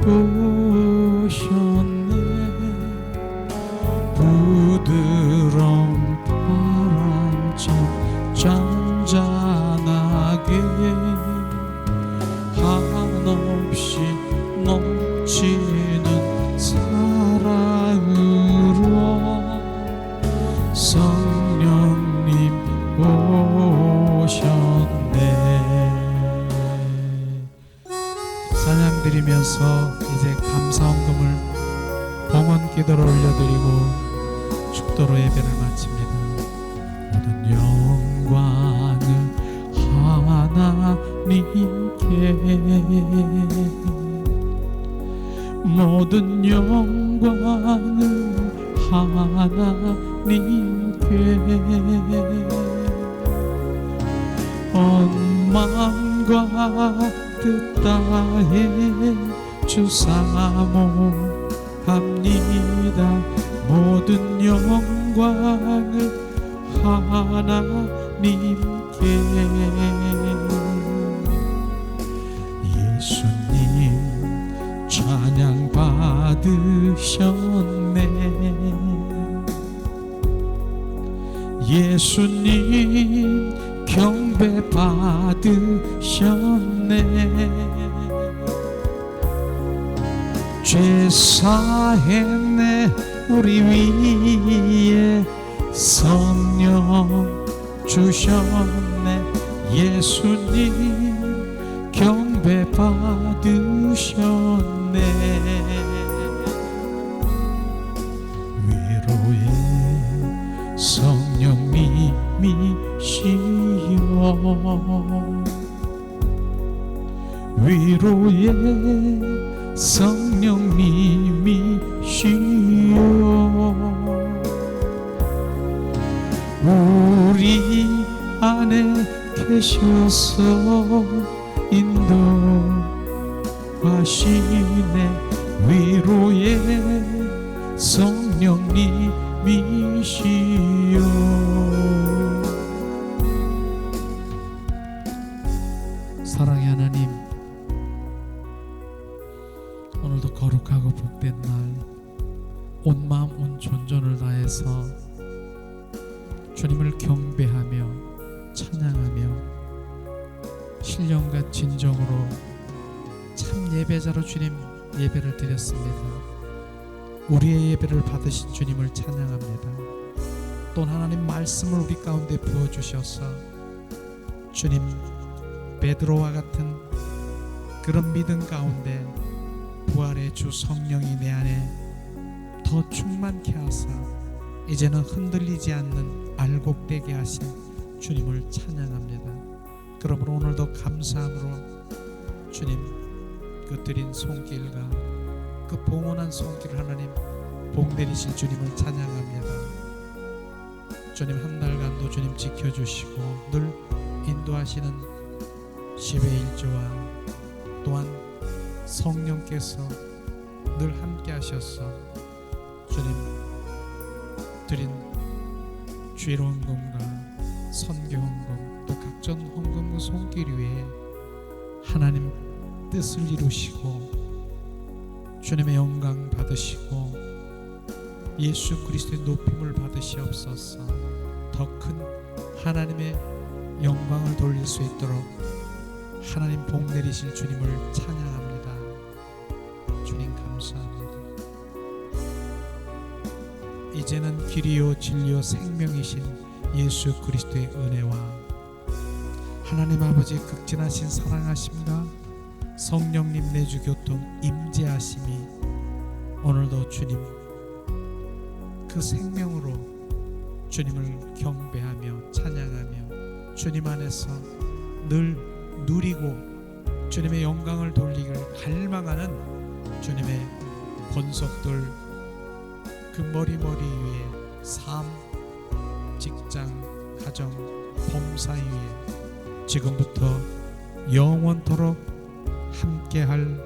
오셨네. 부드러운 바람처럼 잔잔하게 한없이 넘치는 사랑으로 성령님 오셨네. 찬양 드리면서 이제 감사헌금을 봉헌 기도로 올려드리고 축도로 예배를 마칩니다. 모든 영광을 하나님께, 모든 영광을 하나님께, 온 마음과 뜻 다해 주사모합니다. 모든 영광을 하나님께. 예수님 찬양 받으셨네. 예수님 경배 받으셨네. 죄 사했네. 우리 위에 성령 주셨네. 예수님 경배 받으셨네. 위로의 성령님이시여, 위로의 성령님이시여, 우리 안에 계셔서 인도하시네. 위로의 성령님이시여. 사랑의 하나님, 오늘도 거룩하고 복된 날, 온 마음 온 존전을 다해서 주님을 경배하며 찬양하며 신령과 진정으로 참 예배자로 주님 예배를 드렸습니다. 우리의 예배를 받으신 주님을 찬양합니다. 또 하나님 말씀을 우리 가운데 부어주셔서 주님 베드로와 같은 그런 믿음 가운데 부활의 주 성령이 내 안에 더 충만케 하사 이제는 흔들리지 않는 알곡되게 하신 주님을 찬양합니다. 그러므로 오늘도 감사함으로 주님 그 드린 손길과 그 봉헌한 손길을 하나님 복 내리신 주님을 찬양합니다. 주님 한 달간도 주님 지켜주시고 늘 인도하시는 10의 1조와 또한 성령께서 늘 함께 하셔서 주님 드린 죄로 헌금과 선교 헌금 또 각종 헌금과 손길 위에 하나님 뜻을 이루시고 주님의 영광 받으시고 예수 그리스도의 높임을 받으시옵소서. 더 큰 하나님의 영광을 돌릴 수 있도록 하나님 복 내리실 주님을 찬양합니다. 주님 감사합니다. 이제는 길이요 진리요 생명이신 예수 그리스도의 은혜와 하나님 아버지의 극진하신 사랑하심과 성령님 내주 교통 임재하심이 오늘도 주님 그 생명으로 주님을 경배하며 찬양하며 주님 안에서 늘 누리고 주님의 영광을 돌리길 갈망하는 주님의 본속들 그 머리 위에 삶, 직장, 가정, 범사 위에 지금부터 영원토록 함께할지어다.